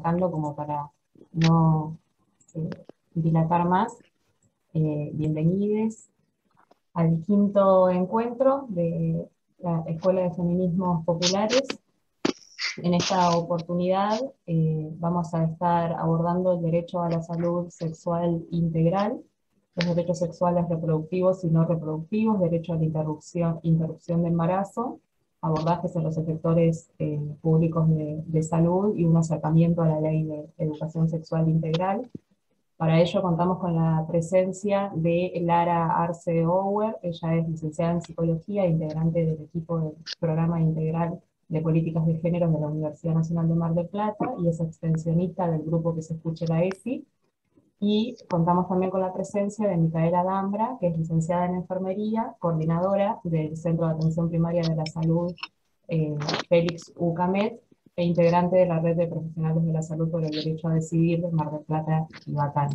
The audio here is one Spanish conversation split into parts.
arrancando como para no dilatar más. Bienvenidos al quinto encuentro de la Escuela de Feminismos Populares. En esta oportunidad vamos a estar abordando el derecho a la salud sexual integral, los derechos sexuales reproductivos y no reproductivos, derecho a la interrupción de embarazo, abordajes en los sectores públicos de salud y un acercamiento a la ley de educación sexual integral. Para ello contamos con la presencia de Lara Arce Ower. Ella es licenciada en Psicología e integrante del equipo del Programa Integral de Políticas de Género de la Universidad Nacional de Mar del Plata, y es extensionista del grupo Que se escuche la ESI. Y contamos también con la presencia de Micaela Dambra, que es licenciada en Enfermería, coordinadora del Centro de Atención Primaria de la Salud Félix UCAMED, e integrante de la Red de Profesionales de la Salud por el Derecho a Decidir de Mar del Plata y Batán.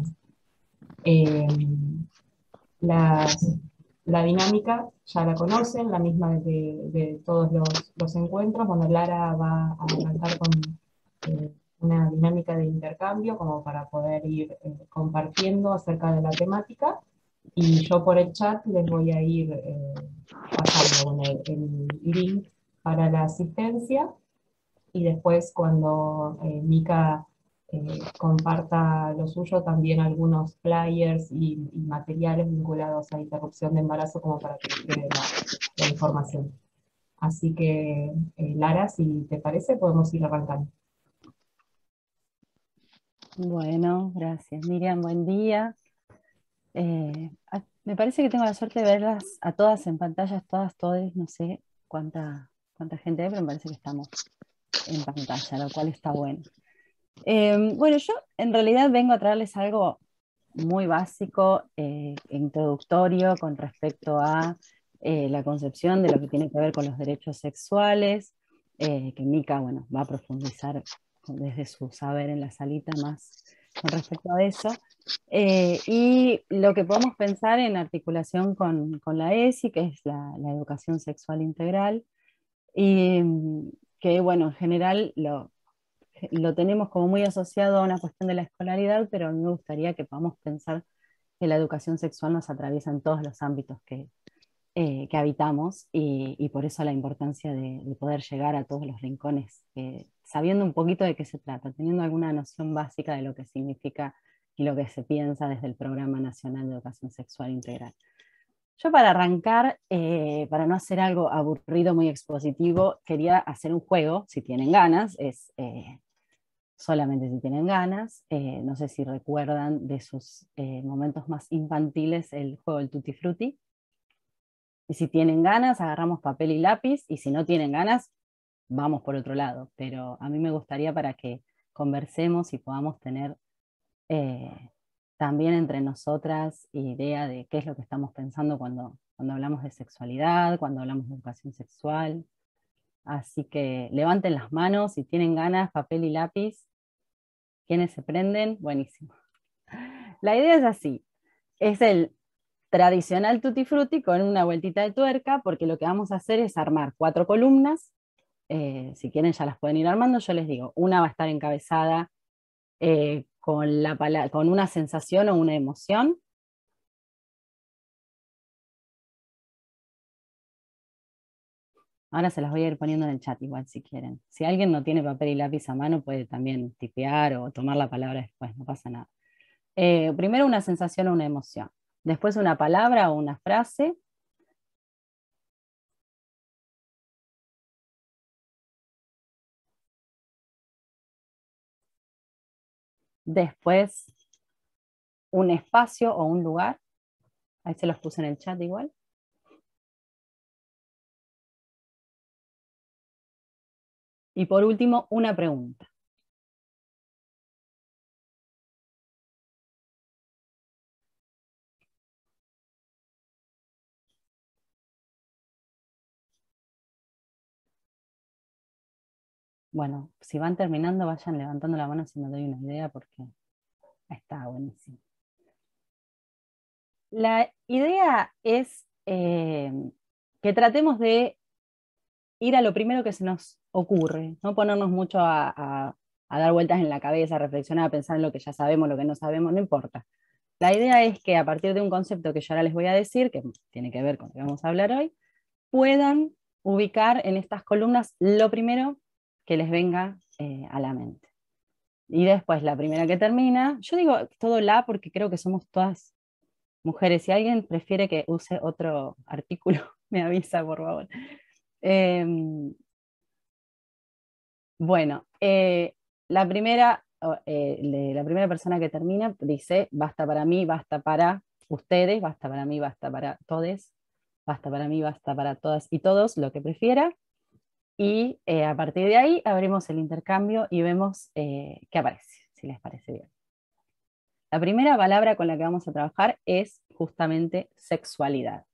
La dinámica ya la conocen, la misma de todos los encuentros. Bueno, Lara va a arrancar con una dinámica de intercambio como para poder ir compartiendo acerca de la temática, y yo por el chat les voy a ir pasando el link para la asistencia, y después cuando Mica comparta lo suyo, también algunos flyers y materiales vinculados a interrupción de embarazo como para que les quede la información. Así que, Lara, si te parece, podemos ir arrancando. Bueno, gracias Miriam, buen día. Me parece que tengo la suerte de verlas a todas en pantallas, todas, no sé cuánta gente hay, pero me parece que estamos en pantalla, lo cual está bueno. Bueno, yo en realidad vengo a traerles algo muy básico, introductorio con respecto a la concepción de lo que tiene que ver con los derechos sexuales, que Mica, bueno, va a profundizar desde su saber en la salita más con respecto a eso. Y lo que podemos pensar en articulación con la ESI, que es la educación sexual integral, y que, bueno, en general lo tenemos como muy asociado a una cuestión de la escolaridad, pero a mí me gustaría que podamos pensar que la educación sexual nos atraviesa en todos los ámbitos que habitamos, y por eso la importancia de poder llegar a todos los rincones, sabiendo un poquito de qué se trata, teniendo alguna noción básica de lo que significa y lo que se piensa desde el Programa Nacional de Educación Sexual Integral. Yo, para arrancar, para no hacer algo aburrido, muy expositivo, quería hacer un juego, si tienen ganas, solamente si tienen ganas. No sé si recuerdan de sus momentos más infantiles el juego del Tutti Frutti. Y si tienen ganas, agarramos papel y lápiz, y si no tienen ganas, vamos por otro lado. Pero a mí me gustaría, para que conversemos y podamos tener también entre nosotras idea de qué es lo que estamos pensando cuando hablamos de sexualidad, cuando hablamos de educación sexual. Así que levanten las manos si tienen ganas, papel y lápiz. ¿Quiénes se prenden? Buenísimo. La idea es así. Es el tradicional Tutti Frutti con una vueltita de tuerca, porque lo que vamos a hacer es armar 4 columnas. Si quieren ya las pueden ir armando. Yo les digo, una va a estar encabezada con una sensación o una emoción. Ahora se las voy a ir poniendo en el chat igual, si quieren. Si alguien no tiene papel y lápiz a mano, puede también tipear o tomar la palabra después, no pasa nada. Primero una sensación o una emoción. Después una palabra o una frase. Después un espacio o un lugar. Ahí se los puse en el chat igual. Y por último, una pregunta. Bueno, si van terminando, vayan levantando la mano si me doy una idea, porque está buenísimo. La idea es que tratemos de ir a lo primero que se nos ocurre, no ponernos mucho a a dar vueltas en la cabeza, a reflexionar, a pensar en lo que ya sabemos, lo que no sabemos, no importa. La idea es que a partir de un concepto que yo ahora les voy a decir, que tiene que ver con lo que vamos a hablar hoy, puedan ubicar en estas columnas lo primero que les venga a la mente. Y después la primera que termina, yo digo todo la porque creo que somos todas mujeres. Si alguien prefiere que use otro artículo, me avisa, por favor. Bueno, la primera persona que termina dice, basta para mí, basta para ustedes, basta para mí, basta para todes, basta para mí, basta para todas y todos, lo que prefiera. Y a partir de ahí abrimos el intercambio y vemos qué aparece, si les parece bien. La primera palabra con la que vamos a trabajar es justamente sexualidad.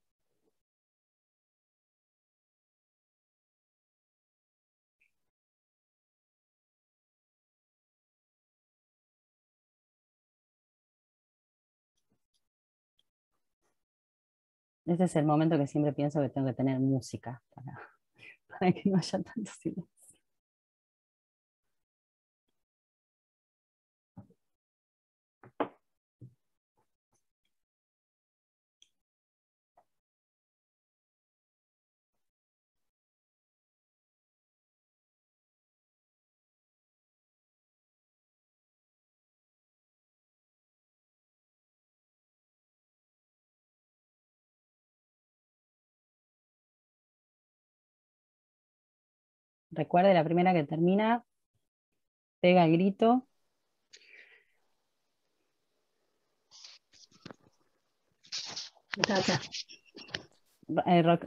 Este es el momento que siempre pienso que tengo que tener música para que no haya tanto silencio. Recuerde, la primera que termina, pega el grito.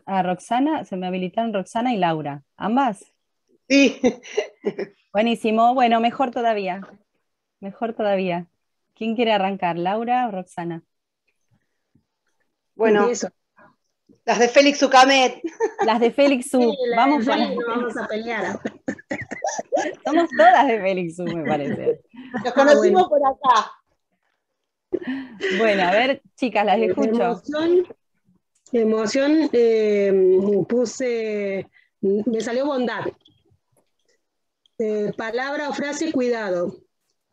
Roxana, se me habilitaron Roxana y Laura. ¿Ambas? Sí. Buenísimo. Bueno, mejor todavía. Mejor todavía. ¿Quién quiere arrancar, Laura o Roxana? Bueno, empiezo. Las de Félix Ucamet. Las de Félix U. Sí, vamos con las de Félix. Vamos a pelear. Somos todas de Félix U, me parece. Los conocimos por acá. Bueno, a ver, chicas, las escucho. Emoción, me salió bondad. Palabra o frase, cuidado.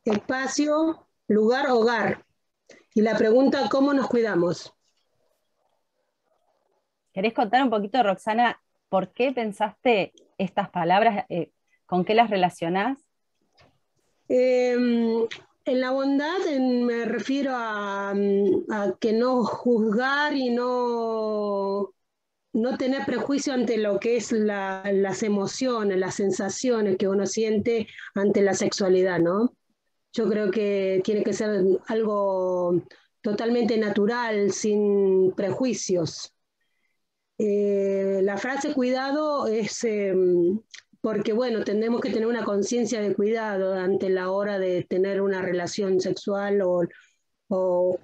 Espacio, lugar, hogar. Y la pregunta, ¿cómo nos cuidamos? ¿Querés contar un poquito, Roxana, por qué pensaste estas palabras? ¿Con qué las relacionás? En la bondad me refiero a que no juzgar y no tener prejuicio ante lo que es las emociones, las sensaciones que uno siente ante la sexualidad, ¿no? Yo creo que tiene que ser algo totalmente natural, sin prejuicios. La frase cuidado es porque, bueno, tenemos que tener una conciencia de cuidado ante la hora de tener una relación sexual o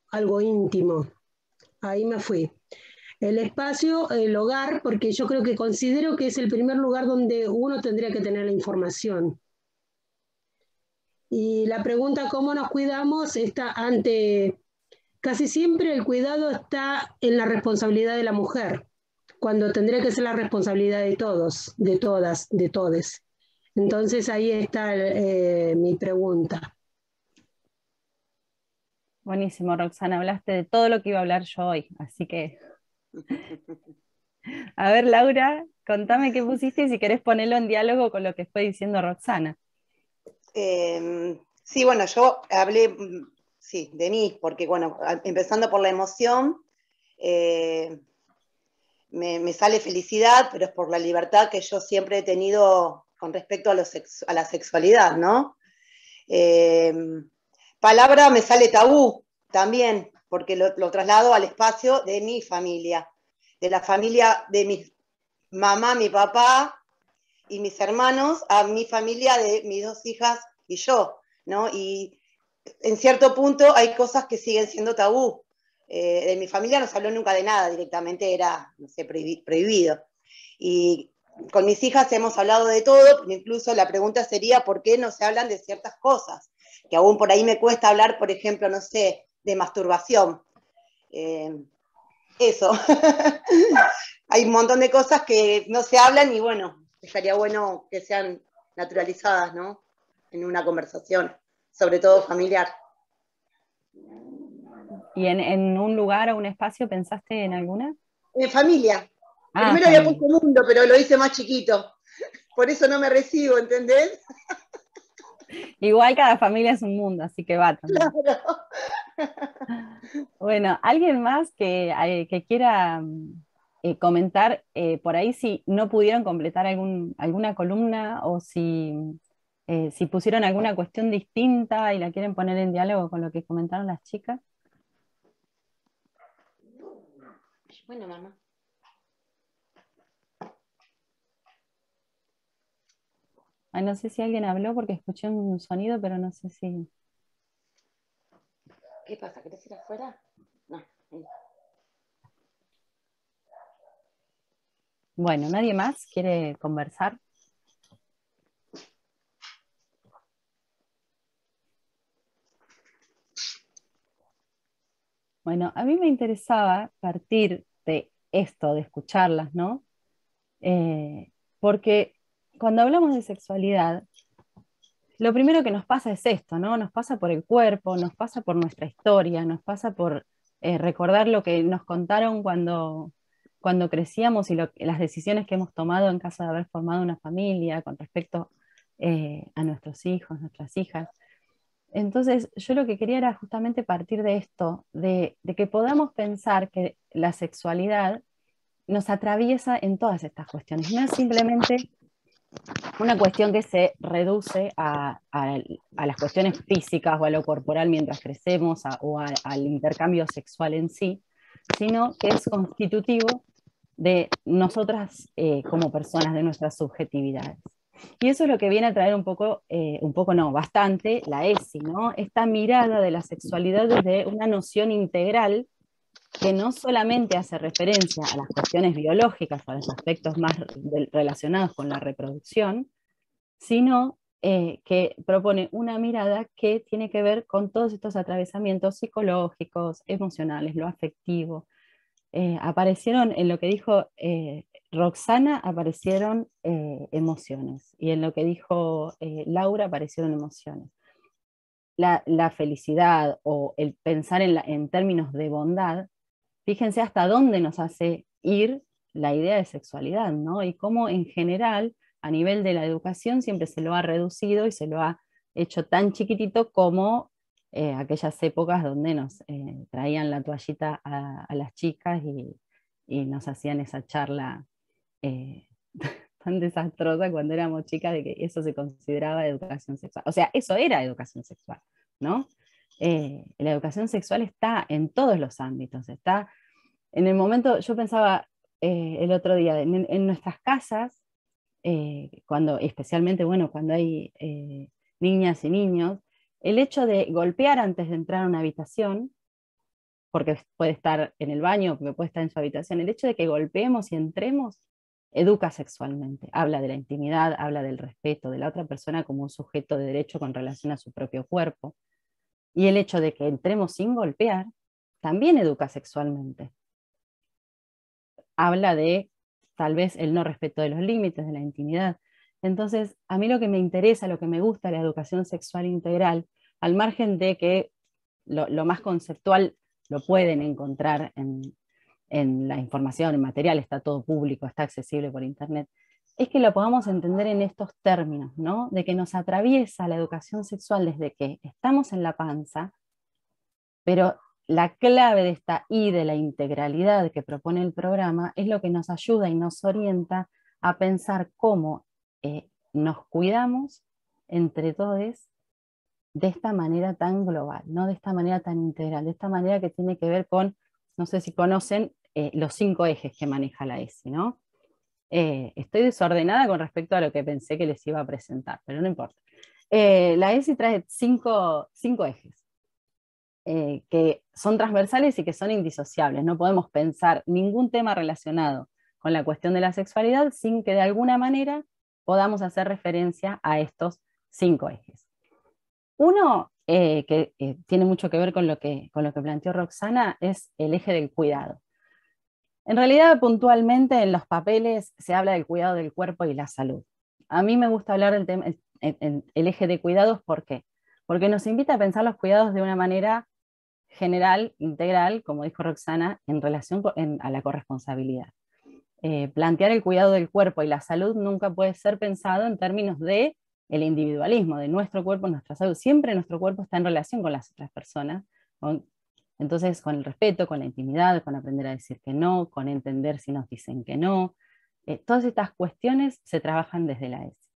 algo íntimo. Ahí me fui. El espacio, el hogar, porque yo creo que considero que es el primer lugar donde uno tendría que tener la información. Y la pregunta, ¿cómo nos cuidamos? Está ante, casi siempre el cuidado está en la responsabilidad de la mujer, cuando tendría que ser la responsabilidad de todos, de todas, de todes. Entonces ahí está mi pregunta. Buenísimo, Roxana, hablaste de todo lo que iba a hablar yo hoy, así que... A ver, Laura, contame qué pusiste y si querés ponerlo en diálogo con lo que fue diciendo Roxana. Sí, bueno, yo hablé, sí, de mí, porque bueno, empezando por la emoción, me sale felicidad, pero es por la libertad que yo siempre he tenido con respecto a la sexualidad, ¿no? Palabra me sale tabú también, porque lo traslado al espacio de mi familia, de la familia de mi mamá, mi papá y mis hermanos, a mi familia de mis dos hijas y yo, ¿no? Y en cierto punto hay cosas que siguen siendo tabú. De mi familia no se habló nunca de nada, directamente era, no sé, prohibido. Y con mis hijas hemos hablado de todo, incluso la pregunta sería ¿por qué no se hablan de ciertas cosas? Que aún por ahí me cuesta hablar, por ejemplo, no sé, de masturbación. Eso. Hay un montón de cosas que no se hablan y bueno, estaría bueno que sean naturalizadas, ¿no? en una conversación, sobre todo familiar. ¿Y en un lugar o un espacio pensaste en alguna? En familia. Primero familia. había puesto mundo, pero lo hice más chiquito. Por eso no me recibo, ¿entendés? Igual cada familia es un mundo, así que va también. Claro. Bueno, ¿alguien más que quiera comentar por ahí si no pudieron completar alguna columna o si pusieron alguna cuestión distinta y la quieren poner en diálogo con lo que comentaron las chicas? Bueno, mamá. Ay, no sé si alguien habló porque escuché un sonido, pero no sé si... ¿Qué pasa? ¿Querés ir afuera? No. Bueno, ¿nadie más quiere conversar? Bueno, a mí me interesaba partir de esto, de escucharlas, ¿no? Porque cuando hablamos de sexualidad, lo primero que nos pasa es esto, ¿no? Nos pasa por el cuerpo, nos pasa por nuestra historia, nos pasa por recordar lo que nos contaron cuando crecíamos y las decisiones que hemos tomado en caso de haber formado una familia con respecto a nuestros hijos, nuestras hijas. Entonces, yo lo que quería era justamente partir de esto, de que podamos pensar que la sexualidad nos atraviesa en todas estas cuestiones. No es simplemente una cuestión que se reduce a las cuestiones físicas o a lo corporal mientras crecemos al intercambio sexual en sí, sino que es constitutivo de nosotras como personas, de nuestras subjetividades. Y eso es lo que viene a traer un poco no, bastante, la ESI, ¿no? Esta mirada de la sexualidad desde una noción integral que no solamente hace referencia a las cuestiones biológicas, a los aspectos más relacionados con la reproducción, sino que propone una mirada que tiene que ver con todos estos atravesamientos psicológicos, emocionales, lo afectivo. Aparecieron en lo que dijo Roxana, aparecieron emociones, y en lo que dijo Laura aparecieron emociones. La felicidad o el pensar en términos de bondad, fíjense hasta dónde nos hace ir la idea de sexualidad, ¿no? Y cómo en general, a nivel de la educación, siempre se lo ha reducido y se lo ha hecho tan chiquitito como aquellas épocas donde nos traían la toallita a las chicas y nos hacían esa charla tan desastrosa cuando éramos chicas de que eso se consideraba educación sexual. O sea, eso era educación sexual, ¿no? La educación sexual está en todos los ámbitos, está en el momento, yo pensaba el otro día, en nuestras casas, especialmente, bueno, cuando hay niñas y niños, el hecho de golpear antes de entrar a una habitación, porque puede estar en el baño, porque puede estar en su habitación, el hecho de que golpeemos y entremos, educa sexualmente, habla de la intimidad, habla del respeto de la otra persona como un sujeto de derecho con relación a su propio cuerpo, y el hecho de que entremos sin golpear, también educa sexualmente. Habla de tal vez el no respeto de los límites, de la intimidad. Entonces, a mí lo que me interesa, lo que me gusta de la educación sexual integral, al margen de que lo más conceptual lo pueden encontrar en la información, en material, está todo público, está accesible por internet, es que lo podamos entender en estos términos, ¿no? De que nos atraviesa la educación sexual desde que estamos en la panza, pero la clave de esta I de la integralidad que propone el programa es lo que nos ayuda y nos orienta a pensar cómo nos cuidamos entre todos de esta manera tan global, ¿no? De esta manera tan integral, de esta manera que tiene que ver con, no sé si conocen, los 5 ejes que maneja la ESI, ¿no? Estoy desordenada con respecto a lo que pensé que les iba a presentar, pero no importa. La ESI trae 5 ejes. Que son transversales y que son indisociables. No podemos pensar ningún tema relacionado con la cuestión de la sexualidad sin que de alguna manera podamos hacer referencia a estos 5 ejes. Uno, que tiene mucho que ver con lo que planteó Roxana, es el eje del cuidado. En realidad, puntualmente en los papeles se habla del cuidado del cuerpo y la salud. A mí me gusta hablar del tema, el eje de cuidados, ¿por qué? Porque nos invita a pensar los cuidados de una manera general, integral, como dijo Roxana, en relación a la corresponsabilidad. Plantear el cuidado del cuerpo y la salud nunca puede ser pensado en términos de el individualismo, de nuestro cuerpo, nuestra salud. Siempre nuestro cuerpo está en relación con las otras personas, entonces con el respeto, con la intimidad, con aprender a decir que no, con entender si nos dicen que no. Todas estas cuestiones se trabajan desde la ESI.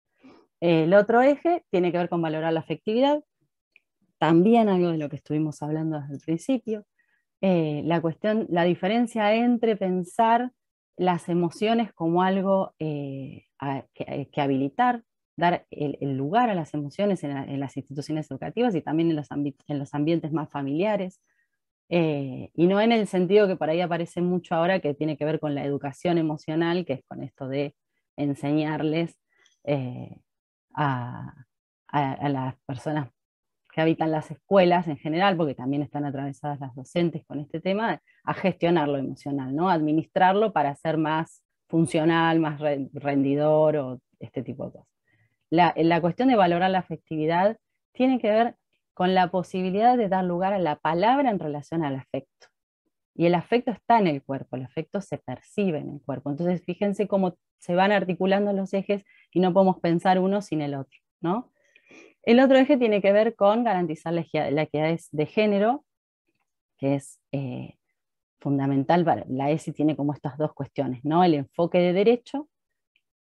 El otro eje tiene que ver con valorar la afectividad, también algo de lo que estuvimos hablando desde el principio. La diferencia entre pensar las emociones como algo que habilitar, dar el lugar a las emociones en las instituciones educativas y también en los ambientes más familiares, y no en el sentido que por ahí aparece mucho ahora, que tiene que ver con la educación emocional, que es con esto de enseñarles a las personas que habitan las escuelas en general, porque también están atravesadas las docentes con este tema, a gestionar lo emocional, ¿no? Administrarlo para ser más funcional, más rendidor o este tipo de cosas. La cuestión de valorar la afectividad tiene que ver con la posibilidad de dar lugar a la palabra en relación al afecto. Y el afecto está en el cuerpo, el afecto se percibe en el cuerpo. Entonces fíjense cómo se van articulando los ejes y no podemos pensar uno sin el otro, ¿no? El otro eje tiene que ver con garantizar la equidad de género, que es fundamental. La ESI tiene como estas dos cuestiones, ¿no? El enfoque de derecho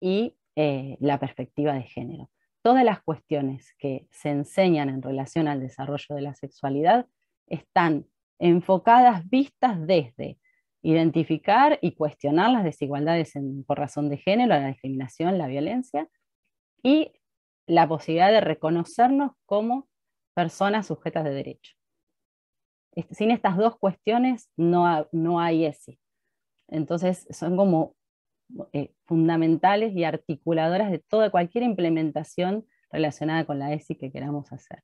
y la perspectiva de género. Todas las cuestiones que se enseñan en relación al desarrollo de la sexualidad están enfocadas, vistas desde identificar y cuestionar las desigualdades por razón de género, la discriminación, la violencia, y la posibilidad de reconocernos como personas sujetas de derecho. Sin estas dos cuestiones no hay ESI. Entonces son como fundamentales y articuladoras de cualquier implementación relacionada con la ESI que queramos hacer.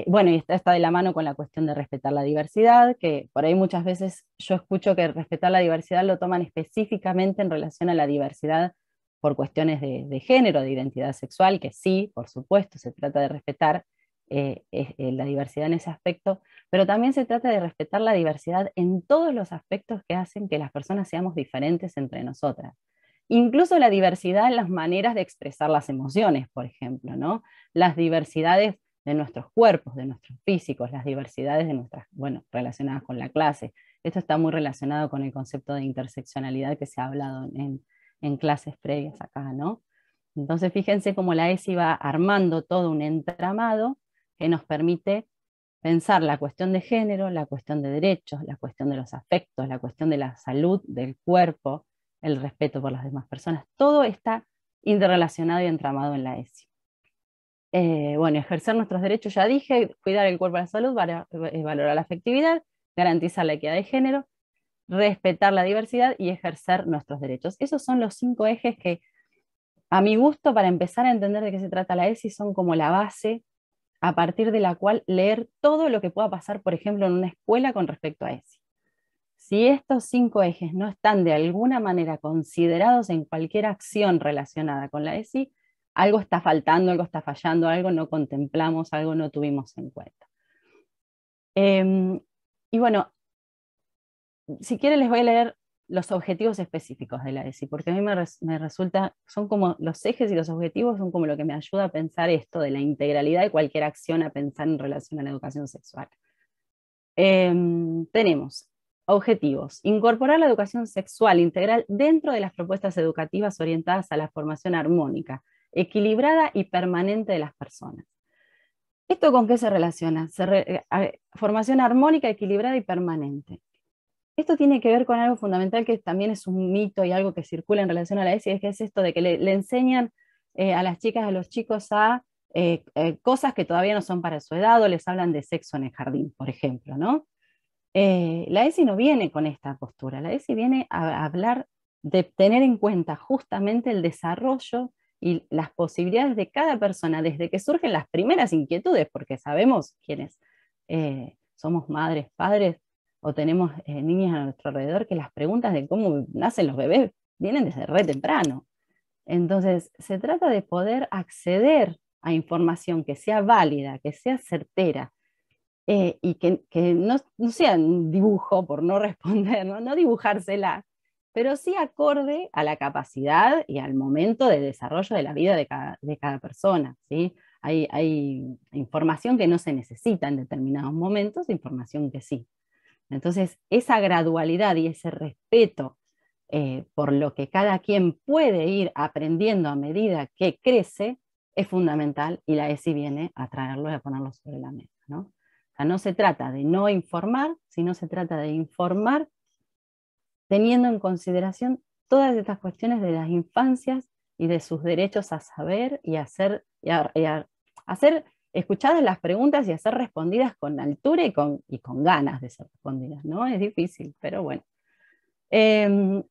Bueno, y está de la mano con la cuestión de respetar la diversidad, que por ahí muchas veces yo escucho que respetar la diversidad lo toman específicamente en relación a la diversidad por cuestiones de género, de identidad sexual, que sí, por supuesto, se trata de respetar la diversidad en ese aspecto, pero también se trata de respetar la diversidad en todos los aspectos que hacen que las personas seamos diferentes entre nosotras. Incluso la diversidad en las maneras de expresar las emociones, por ejemplo, ¿no? Las diversidades de nuestros cuerpos, de nuestros físicos, las diversidades de nuestras, bueno, relacionadas con la clase. Esto está muy relacionado con el concepto de interseccionalidad que se ha hablado en clases previas acá, ¿no? Entonces fíjense cómo la ESI va armando todo un entramado que nos permite pensar la cuestión de género, la cuestión de derechos, la cuestión de los afectos, la cuestión de la salud del cuerpo, el respeto por las demás personas. Todo está interrelacionado y entramado en la ESI. Bueno, ejercer nuestros derechos, ya dije, cuidar el cuerpo y la salud, valorar la afectividad, garantizar la equidad de género, respetar la diversidad y ejercer nuestros derechos. Esos son los 5 ejes que, a mi gusto, para empezar a entender de qué se trata la ESI, son como la base a partir de la cual leer todo lo que pueda pasar, por ejemplo, en una escuela con respecto a ESI. Si estos 5 ejes no están de alguna manera considerados en cualquier acción relacionada con la ESI, algo está faltando, algo está fallando, algo no contemplamos, algo no tuvimos en cuenta. Y bueno, si quieren les voy a leer los objetivos específicos de la ESI, porque a mí me resulta, son como los ejes y los objetivos son como lo que me ayuda a pensar esto de la integralidad de cualquier acción a pensar en relación a la educación sexual. Tenemos objetivos: incorporar la educación sexual integral dentro de las propuestas educativas orientadas a la formación armónica, equilibrada y permanente de las personas. ¿Esto con qué se relaciona? Formación armónica, equilibrada y permanente. Esto tiene que ver con algo fundamental que también es un mito y algo que circula en relación a la ESI, que es esto de que le enseñan a las chicas y a los chicos a cosas que todavía no son para su edad, o les hablan de sexo en el jardín, por ejemplo, ¿no? La ESI no viene con esta postura, la ESI viene a hablar de tener en cuenta justamente el desarrollo y las posibilidades de cada persona desde que surgen las primeras inquietudes, porque sabemos quiénes somos madres, padres, o tenemos niñas a nuestro alrededor, que las preguntas de cómo nacen los bebés vienen desde re temprano. Entonces, se trata de poder acceder a información que sea válida, que sea certera, y que no sea un dibujo por no responder, no dibujársela, pero sí acorde a la capacidad y al momento de desarrollo de la vida de cada persona, ¿sí? Hay información que no se necesita en determinados momentos, información que sí. Entonces, esa gradualidad y ese respeto por lo que cada quien puede ir aprendiendo a medida que crece es fundamental, y la ESI viene a traerlo y a ponerlo sobre la mesa, ¿no? O sea, no se trata de no informar, sino se trata de informar teniendo en consideración todas estas cuestiones de las infancias y de sus derechos a saber y a hacer escuchadas las preguntas y a ser respondidas con altura y con ganas de ser respondidas, ¿no? Es difícil, pero bueno.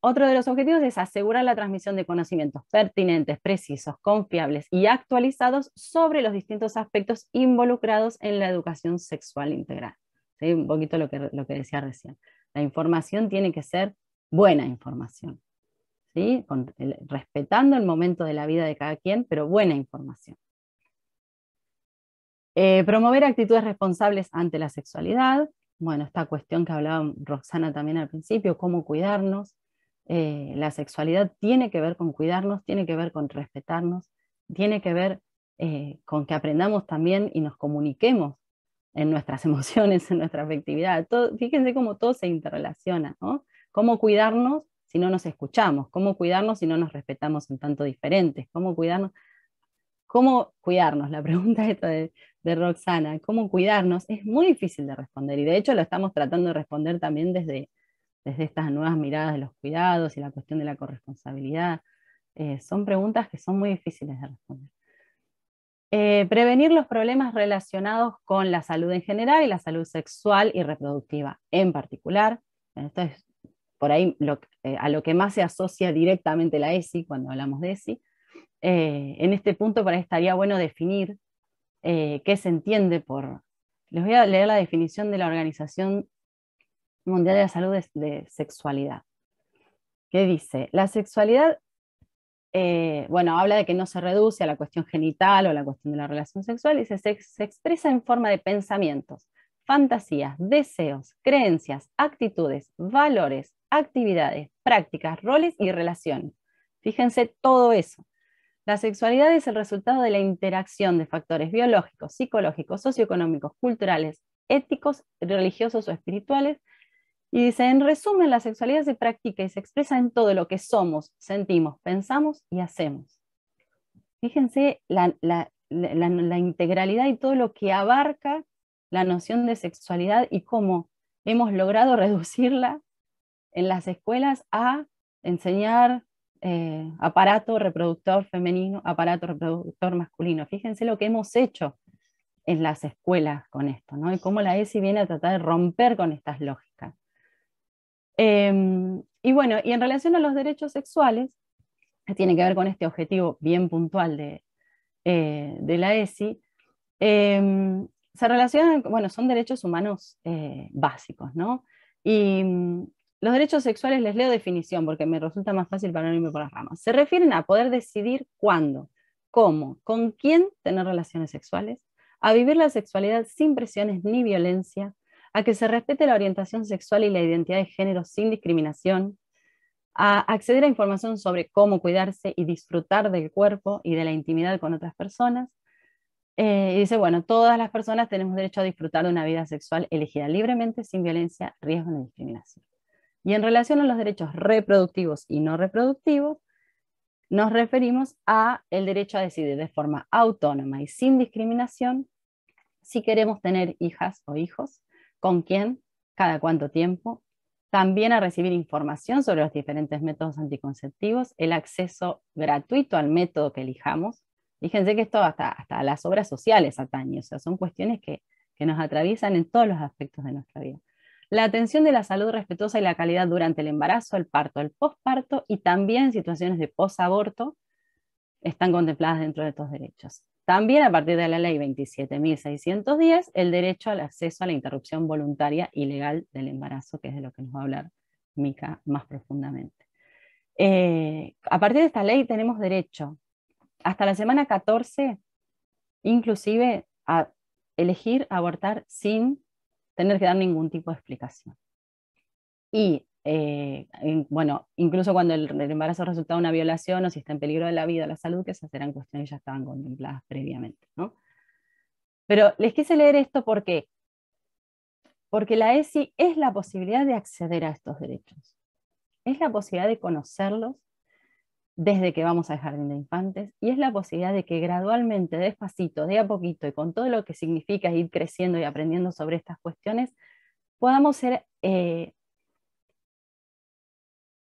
Otro de los objetivos es asegurar la transmisión de conocimientos pertinentes, precisos, confiables y actualizados sobre los distintos aspectos involucrados en la educación sexual integral. ¿Sí? Un poquito lo que decía recién. La información tiene que ser buena información, ¿sí? Respetando el momento de la vida de cada quien, pero buena información. Promover actitudes responsables ante la sexualidad. Bueno, esta cuestión que hablaba Roxana también al principio, cómo cuidarnos. La sexualidad tiene que ver con cuidarnos, tiene que ver con respetarnos, tiene que ver con que aprendamos también y nos comuniquemos en nuestras emociones, en nuestra afectividad. Fíjense cómo todo se interrelaciona, ¿no? Cómo cuidarnos si no nos escuchamos, cómo cuidarnos si no nos respetamos en tanto diferentes, cómo cuidarnos. La pregunta esta de Roxana, ¿cómo cuidarnos? Es muy difícil de responder, y de hecho lo estamos tratando de responder también desde estas nuevas miradas de los cuidados y la cuestión de la corresponsabilidad. Son preguntas que son muy difíciles de responder. Prevenir los problemas relacionados con la salud en general y la salud sexual y reproductiva en particular. Esto es por ahí a lo que más se asocia directamente la ESI cuando hablamos de ESI. En este punto por ahí estaría bueno definir qué se entiende por... Les voy a leer la definición de la Organización Mundial de la Salud de sexualidad, que dice: la sexualidad, habla de que no se reduce a la cuestión genital o a la cuestión de la relación sexual, y se expresa en forma de pensamientos, fantasías, deseos, creencias, actitudes, valores, actividades, prácticas, roles y relaciones. Fíjense todo eso. La sexualidad es el resultado de la interacción de factores biológicos, psicológicos, socioeconómicos, culturales, éticos, religiosos o espirituales. Y dice, en resumen, la sexualidad se practica y se expresa en todo lo que somos, sentimos, pensamos y hacemos. Fíjense la integralidad y todo lo que abarca la noción de sexualidad y cómo hemos logrado reducirla en las escuelas a enseñar aparato reproductor femenino, aparato reproductor masculino. Fíjense lo que hemos hecho en las escuelas con esto, ¿no? Y cómo la ESI viene a tratar de romper con estas lógicas. Y bueno, y en relación a los derechos sexuales, que tiene que ver con este objetivo bien puntual de la ESI, se relacionan, bueno, son derechos humanos básicos, ¿no? Y los derechos sexuales, les leo definición porque me resulta más fácil para no irme por las ramas. Se refieren a poder decidir cuándo, cómo, con quién tener relaciones sexuales, a vivir la sexualidad sin presiones ni violencia, a que se respete la orientación sexual y la identidad de género sin discriminación, a acceder a información sobre cómo cuidarse y disfrutar del cuerpo y de la intimidad con otras personas. Y dice, bueno, todas las personas tenemos derecho a disfrutar de una vida sexual elegida libremente, sin violencia, riesgo ni discriminación. Y en relación a los derechos reproductivos y no reproductivos, nos referimos a el derecho a decidir de forma autónoma y sin discriminación si queremos tener hijas o hijos, con quién, cada cuánto tiempo, también a recibir información sobre los diferentes métodos anticonceptivos, el acceso gratuito al método que elijamos. Fíjense que esto hasta las obras sociales atañe, o sea, son cuestiones que nos atraviesan en todos los aspectos de nuestra vida. La atención de la salud respetuosa y la calidad durante el embarazo, el parto, el posparto y también situaciones de posaborto están contempladas dentro de estos derechos. También a partir de la ley 27.610, el derecho al acceso a la interrupción voluntaria y legal del embarazo, que es de lo que nos va a hablar Mica más profundamente. A partir de esta ley tenemos derecho, hasta la semana 14, inclusive, a elegir abortar sin tener que dar ningún tipo de explicación. Y, bueno, incluso cuando el embarazo resulta una violación o si está en peligro de la vida o la salud, que esas eran cuestiones que ya estaban contempladas previamente, ¿no? Pero les quise leer esto porque la ESI es la posibilidad de acceder a estos derechos. Es la posibilidad de conocerlos desde que vamos al jardín de infantes, y es la posibilidad de que gradualmente, despacito, de a poquito, y con todo lo que significa ir creciendo y aprendiendo sobre estas cuestiones, podamos ser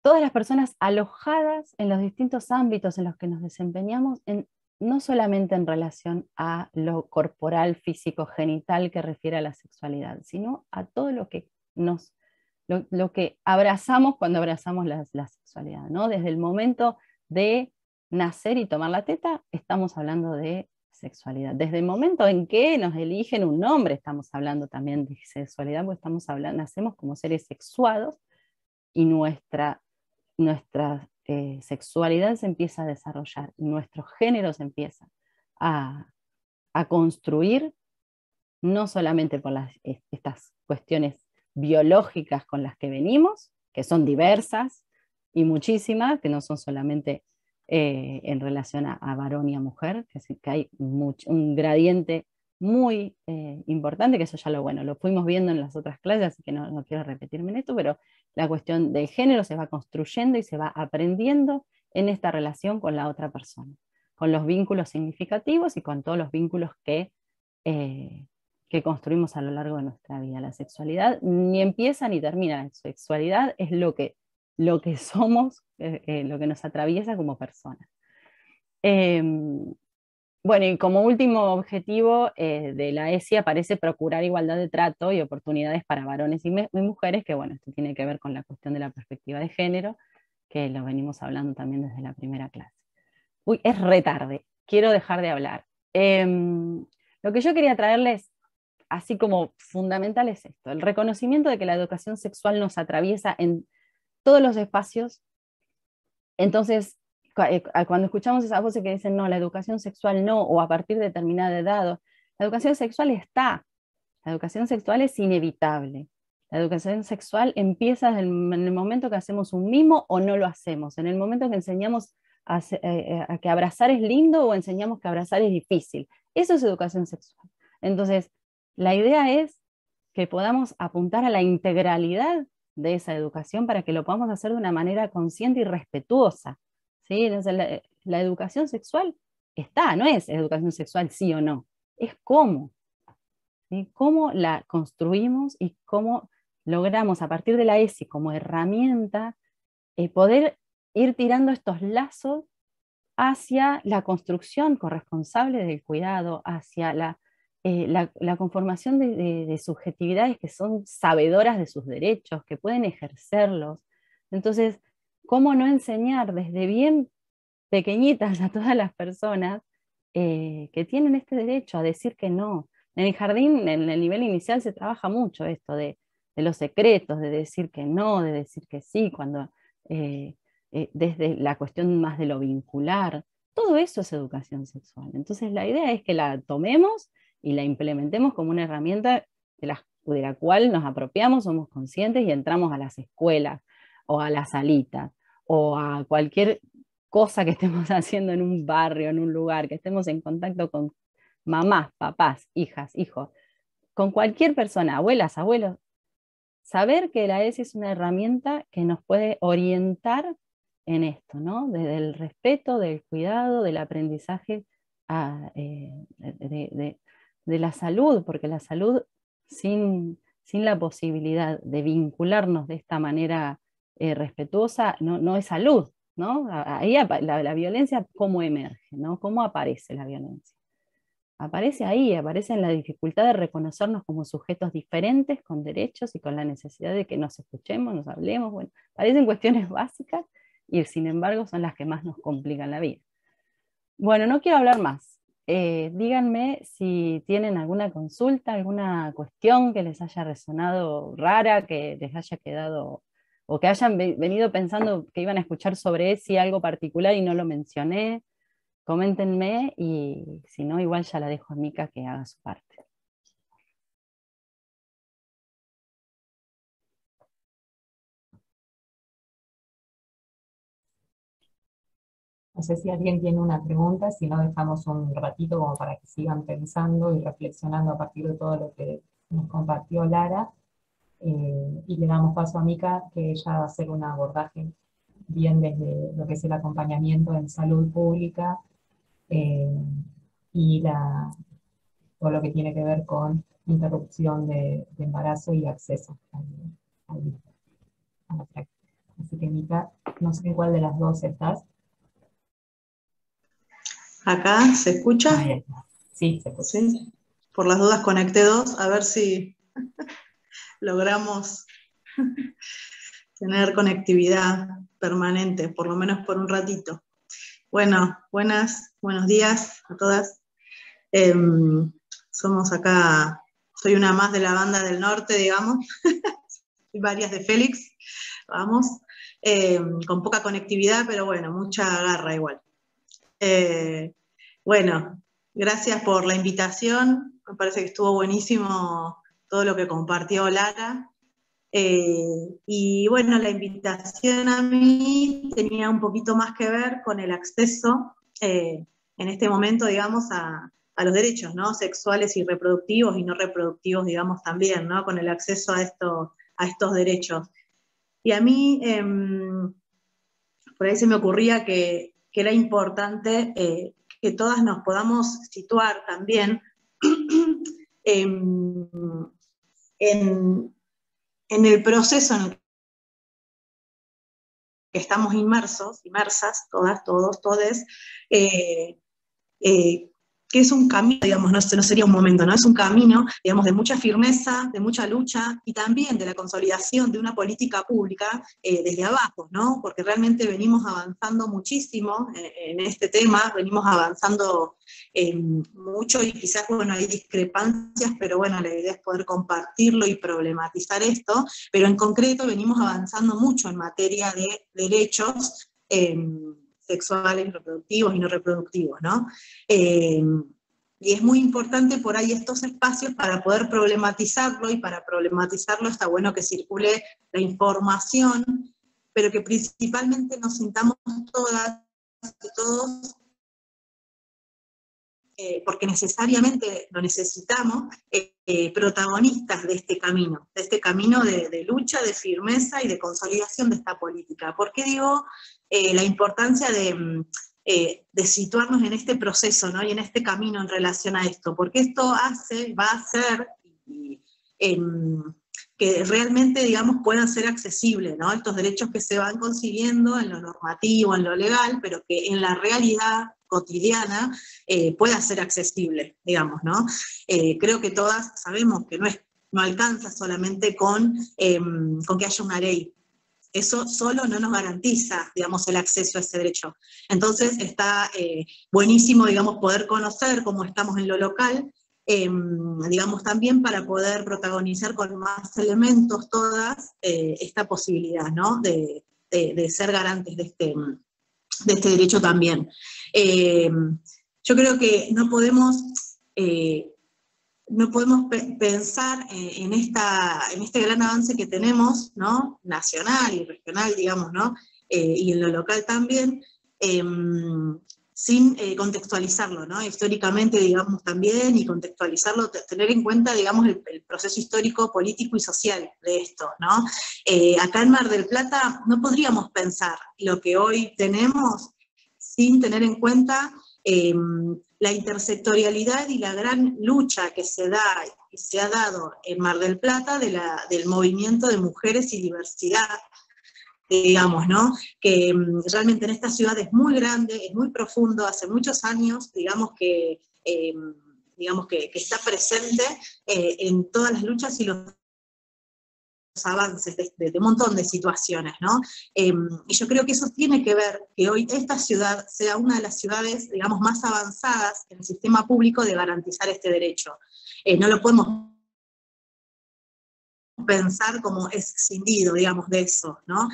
todas las personas alojadas en los distintos ámbitos en los que nos desempeñamos, no solamente en relación a lo corporal, físico, genital que refiere a la sexualidad, sino a todo lo que lo que abrazamos cuando abrazamos la sexualidad, ¿no? Desde el momento de nacer y tomar la teta, estamos hablando de sexualidad. Desde el momento en que nos eligen un nombre, estamos hablando también de sexualidad, porque nacemos como seres sexuados, y nuestra sexualidad se empieza a desarrollar, y nuestro género se empieza a construir, no solamente por estas cuestiones biológicas con las que venimos, que son diversas y muchísimas, que no son solamente en relación a varón y a mujer, que hay un gradiente muy importante, que eso ya lo fuimos viendo en las otras clases, así que no quiero repetirme en esto, pero la cuestión del género se va construyendo y se va aprendiendo en esta relación con la otra persona, con los vínculos significativos y con todos los vínculos que construimos a lo largo de nuestra vida. La sexualidad ni empieza ni termina, la sexualidad es lo que somos, lo que nos atraviesa como personas. Bueno, y como último objetivo de la ESI aparece procurar igualdad de trato y oportunidades para varones y mujeres, que bueno, esto tiene que ver con la cuestión de la perspectiva de género, que lo venimos hablando también desde la primera clase. Uy, es re tarde, quiero dejar de hablar. Lo que yo quería traerles, así como fundamental, es esto: el reconocimiento de que la educación sexual nos atraviesa en todos los espacios. Entonces, cuando escuchamos esas voces que dicen no, la educación sexual no, o a partir de determinada edad, la educación sexual está, la educación sexual es inevitable. La educación sexual empieza en el momento que hacemos un mimo o no lo hacemos, en el momento que enseñamos a que abrazar es lindo o enseñamos que abrazar es difícil. Eso es educación sexual. Entonces, la idea es que podamos apuntar a la integralidad de esa educación para que lo podamos hacer de una manera consciente y respetuosa, ¿sí? Entonces, la educación sexual está, no es educación sexual sí o no, es cómo, ¿sí? Cómo la construimos y cómo logramos a partir de la ESI como herramienta poder ir tirando estos lazos hacia la construcción corresponsable del cuidado, hacia la conformación de subjetividades que son sabedoras de sus derechos, que pueden ejercerlos. Entonces, ¿cómo no enseñar desde bien pequeñitas a todas las personas que tienen este derecho a decir que no? En el jardín, en el nivel inicial, se trabaja mucho esto de los secretos, de decir que no, de decir que sí, cuando desde la cuestión más de lo vincular. Todo eso es educación sexual. Entonces la idea es que la tomemos y la implementemos como una herramienta de la cual nos apropiamos, somos conscientes y entramos a las escuelas o a la salita o a cualquier cosa que estemos haciendo en un barrio, en un lugar, que estemos en contacto con mamás, papás, hijas, hijos, con cualquier persona, abuelas, abuelos. Saber que la ESI es una herramienta que nos puede orientar en esto, ¿no? Desde el respeto, del cuidado, del aprendizaje de la salud, porque la salud sin la posibilidad de vincularnos de esta manera respetuosa no es salud, ¿no? Ahí la violencia, ¿cómo emerge, ¿no? ¿Cómo aparece la violencia? Aparece ahí, aparece en la dificultad de reconocernos como sujetos diferentes, con derechos y con la necesidad de que nos escuchemos, nos hablemos. Bueno, parecen cuestiones básicas y sin embargo son las que más nos complican la vida. Bueno, no quiero hablar más. Díganme si tienen alguna consulta, alguna cuestión que les haya resonado rara, que les haya quedado o que hayan venido pensando que iban a escuchar sobre ESI algo particular y no lo mencioné, coméntenme, y si no, igual ya la dejo a Mica que haga su parte. No sé si alguien tiene una pregunta, si no dejamos un ratito como para que sigan pensando y reflexionando a partir de todo lo que nos compartió Lara, y le damos paso a Mica, que ella va a hacer un abordaje bien desde lo que es el acompañamiento en salud pública, eh, y todo lo que tiene que ver con interrupción de embarazo y acceso a la práctica. Así que Mica, no sé en cuál de las dos estás. ¿Acá se escucha? Ahí. Sí, se escucha. ¿Sí? Por las dudas conecté dos, a ver si logramos tener conectividad permanente, por lo menos por un ratito. Bueno, buenos días a todas. Somos acá, soy una más de la banda del norte, digamos, y varias de Félix, vamos, con poca conectividad, pero bueno, mucha garra igual. Bueno, gracias por la invitación, me parece que estuvo buenísimo todo lo que compartió Lara. Y bueno, la invitación a mí tenía un poquito más que ver con el acceso, en este momento, digamos, a los derechos, ¿no? Sexuales y reproductivos y no reproductivos, digamos, también, ¿no? Con el acceso a estos derechos. Y a mí, por ahí se me ocurría que era importante que todas nos podamos situar también en el proceso en el que estamos inmersas, todas, todos, todes, que es un camino, digamos, no sería un momento, ¿no? Es un camino, digamos, de mucha firmeza, de mucha lucha, y también de la consolidación de una política pública desde abajo, ¿no? Porque realmente venimos avanzando muchísimo en este tema, venimos avanzando mucho, y quizás, bueno, hay discrepancias, pero bueno, la idea es poder compartirlo y problematizar esto, pero en concreto venimos avanzando mucho en materia de derechos sexuales, reproductivos y no reproductivos, ¿no? Y es muy importante por ahí estos espacios para poder problematizarlo, y para problematizarlo está bueno que circule la información, pero que principalmente nos sintamos todas y todos, porque necesariamente lo necesitamos, protagonistas de este camino de lucha, de firmeza y de consolidación de esta política. ¿Por qué digo la importancia de situarnos en este proceso, ¿no? Y en este camino en relación a esto? Porque esto va a hacer que realmente, digamos, puedan ser accesibles, ¿no? Estos derechos que se van consiguiendo en lo normativo, en lo legal, pero que en la realidad cotidiana pueda ser accesible, digamos, ¿no? Creo que todas sabemos que no alcanza solamente con que haya una ley. Eso solo no nos garantiza, digamos, el acceso a ese derecho. Entonces está buenísimo, digamos, poder conocer cómo estamos en lo local, digamos, también para poder protagonizar con más elementos todas esta posibilidad, ¿no? De ser garantes de este derecho también. Yo creo que no podemos pensar en este gran avance que tenemos, ¿no? Nacional y regional, digamos, ¿no? Y en lo local también, sin contextualizarlo, ¿no? Históricamente, digamos, también, y contextualizarlo, tener en cuenta, digamos, el proceso histórico, político y social de esto, ¿no? Acá en Mar del Plata no podríamos pensar lo que hoy tenemos sin tener en cuenta la intersectorialidad y la gran lucha que se da y se ha dado en Mar del Plata del movimiento de mujeres y diversidad, digamos, ¿no? Que realmente en esta ciudad es muy grande, es muy profundo, hace muchos años, digamos que está presente en todas las luchas y los avances de un montón de situaciones, ¿no? Y yo creo que eso tiene que ver que hoy esta ciudad sea una de las ciudades, digamos, más avanzadas en el sistema público de garantizar este derecho. No lo podemos pensar como escindido, digamos, de eso, ¿no?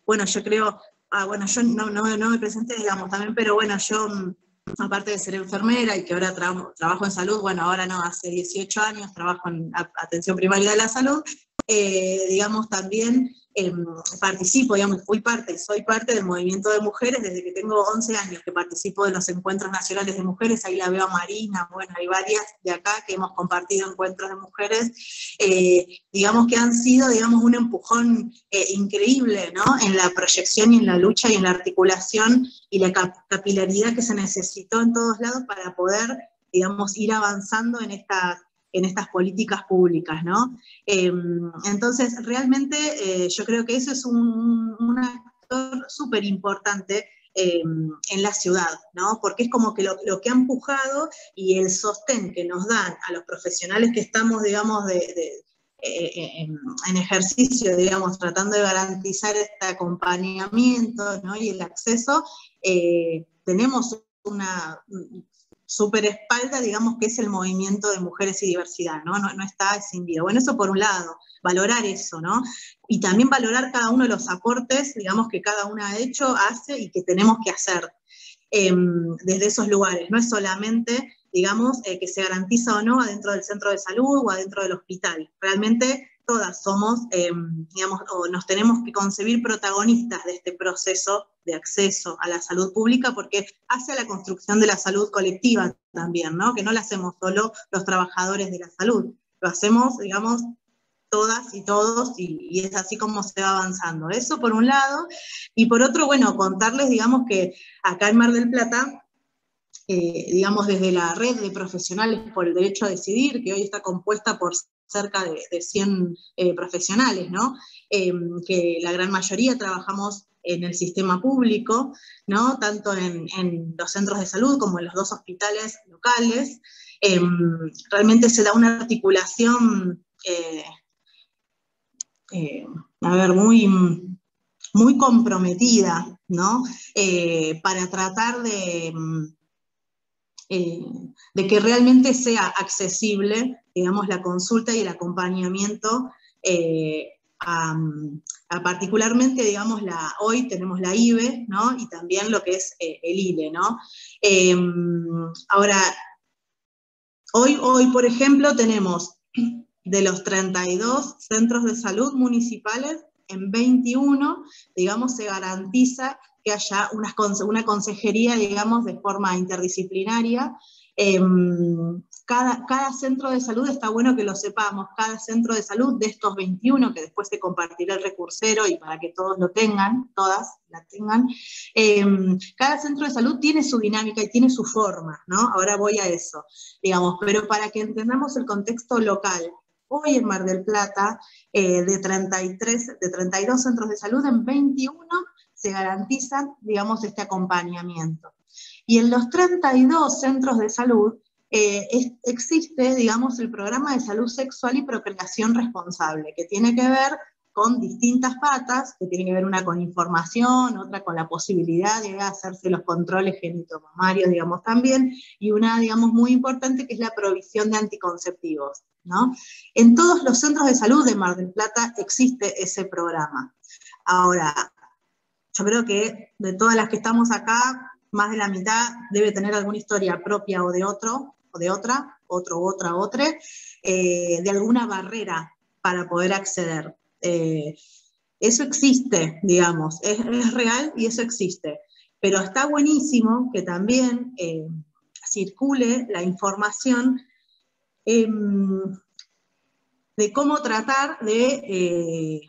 Bueno, yo creo, bueno, yo no me presenté, digamos, también, pero bueno, yo, aparte de ser enfermera y que ahora trabajo en salud, bueno, ahora no, hace 18 años trabajo en atención primaria de la salud, digamos, también participo, digamos, soy parte del movimiento de mujeres desde que tengo 11 años que participo de los encuentros nacionales de mujeres. Ahí la veo a Marina, bueno, hay varias de acá que hemos compartido encuentros de mujeres, digamos que han sido, digamos, un empujón increíble, ¿no? En la proyección y en la lucha y en la articulación y la capilaridad que se necesitó en todos lados para poder, digamos, ir avanzando en estas políticas públicas, ¿no? Entonces, realmente yo creo que eso es un actor súper importante en la ciudad, ¿no? Porque es como que lo que ha empujado y el sostén que nos dan a los profesionales que estamos, digamos, en ejercicio, digamos, tratando de garantizar este acompañamiento, ¿no? Y el acceso, tenemos una super espalda, digamos, que es el movimiento de mujeres y diversidad, ¿no? No está escindido. Bueno, eso por un lado, valorar eso, ¿no? Y también valorar cada uno de los aportes, digamos, que cada una ha hecho, hace y que tenemos que hacer desde esos lugares. No es solamente, digamos, que se garantiza o no adentro del centro de salud o adentro del hospital. Realmente todas somos, digamos, o nos tenemos que concebir protagonistas de este proceso de acceso a la salud pública, porque hace a la construcción de la salud colectiva también, ¿no? Que no la hacemos solo los trabajadores de la salud, lo hacemos, digamos, todas y todos, y es así como se va avanzando. Eso por un lado, y por otro, bueno, contarles, digamos, que acá en Mar del Plata, digamos, desde la red de profesionales por el derecho a decidir, que hoy está compuesta por cerca de 100 profesionales, ¿no? Que la gran mayoría trabajamos en el sistema público, ¿no? Tanto en los centros de salud como en los 2 hospitales locales. Realmente se da una articulación, muy comprometida, ¿no? Para tratar de que realmente sea accesible, digamos, la consulta y el acompañamiento a particularmente, digamos, hoy tenemos la IBE, ¿no? Y también lo que es el ILE, ¿no? Ahora, hoy, por ejemplo, tenemos de los 32 centros de salud municipales, en 21, digamos, se garantiza que haya una consejería, digamos, de forma interdisciplinaria. Cada centro de salud, está bueno que lo sepamos, cada centro de salud de estos 21, que después se compartirá el recursero y para que todos lo tengan, todas la tengan, cada centro de salud tiene su dinámica y tiene su forma, ¿no? Ahora voy a eso, digamos, pero para que entendamos el contexto local, hoy en Mar del Plata, de 32 centros de salud, en 21 se garantizan, digamos, este acompañamiento. Y en los 32 centros de salud existe, digamos, el programa de salud sexual y procreación responsable, que tiene que ver con distintas patas, que tiene que ver una con información, otra con la posibilidad de hacerse los controles genitomamarios, digamos, también, y una, digamos, muy importante, que es la provisión de anticonceptivos, ¿no? En todos los centros de salud de Mar del Plata existe ese programa. Ahora, yo creo que de todas las que estamos acá, más de la mitad debe tener alguna historia propia o de otro, o de otra, de alguna barrera para poder acceder. Eso existe, digamos, es real y eso existe. Pero está buenísimo que también circule la información de cómo tratar de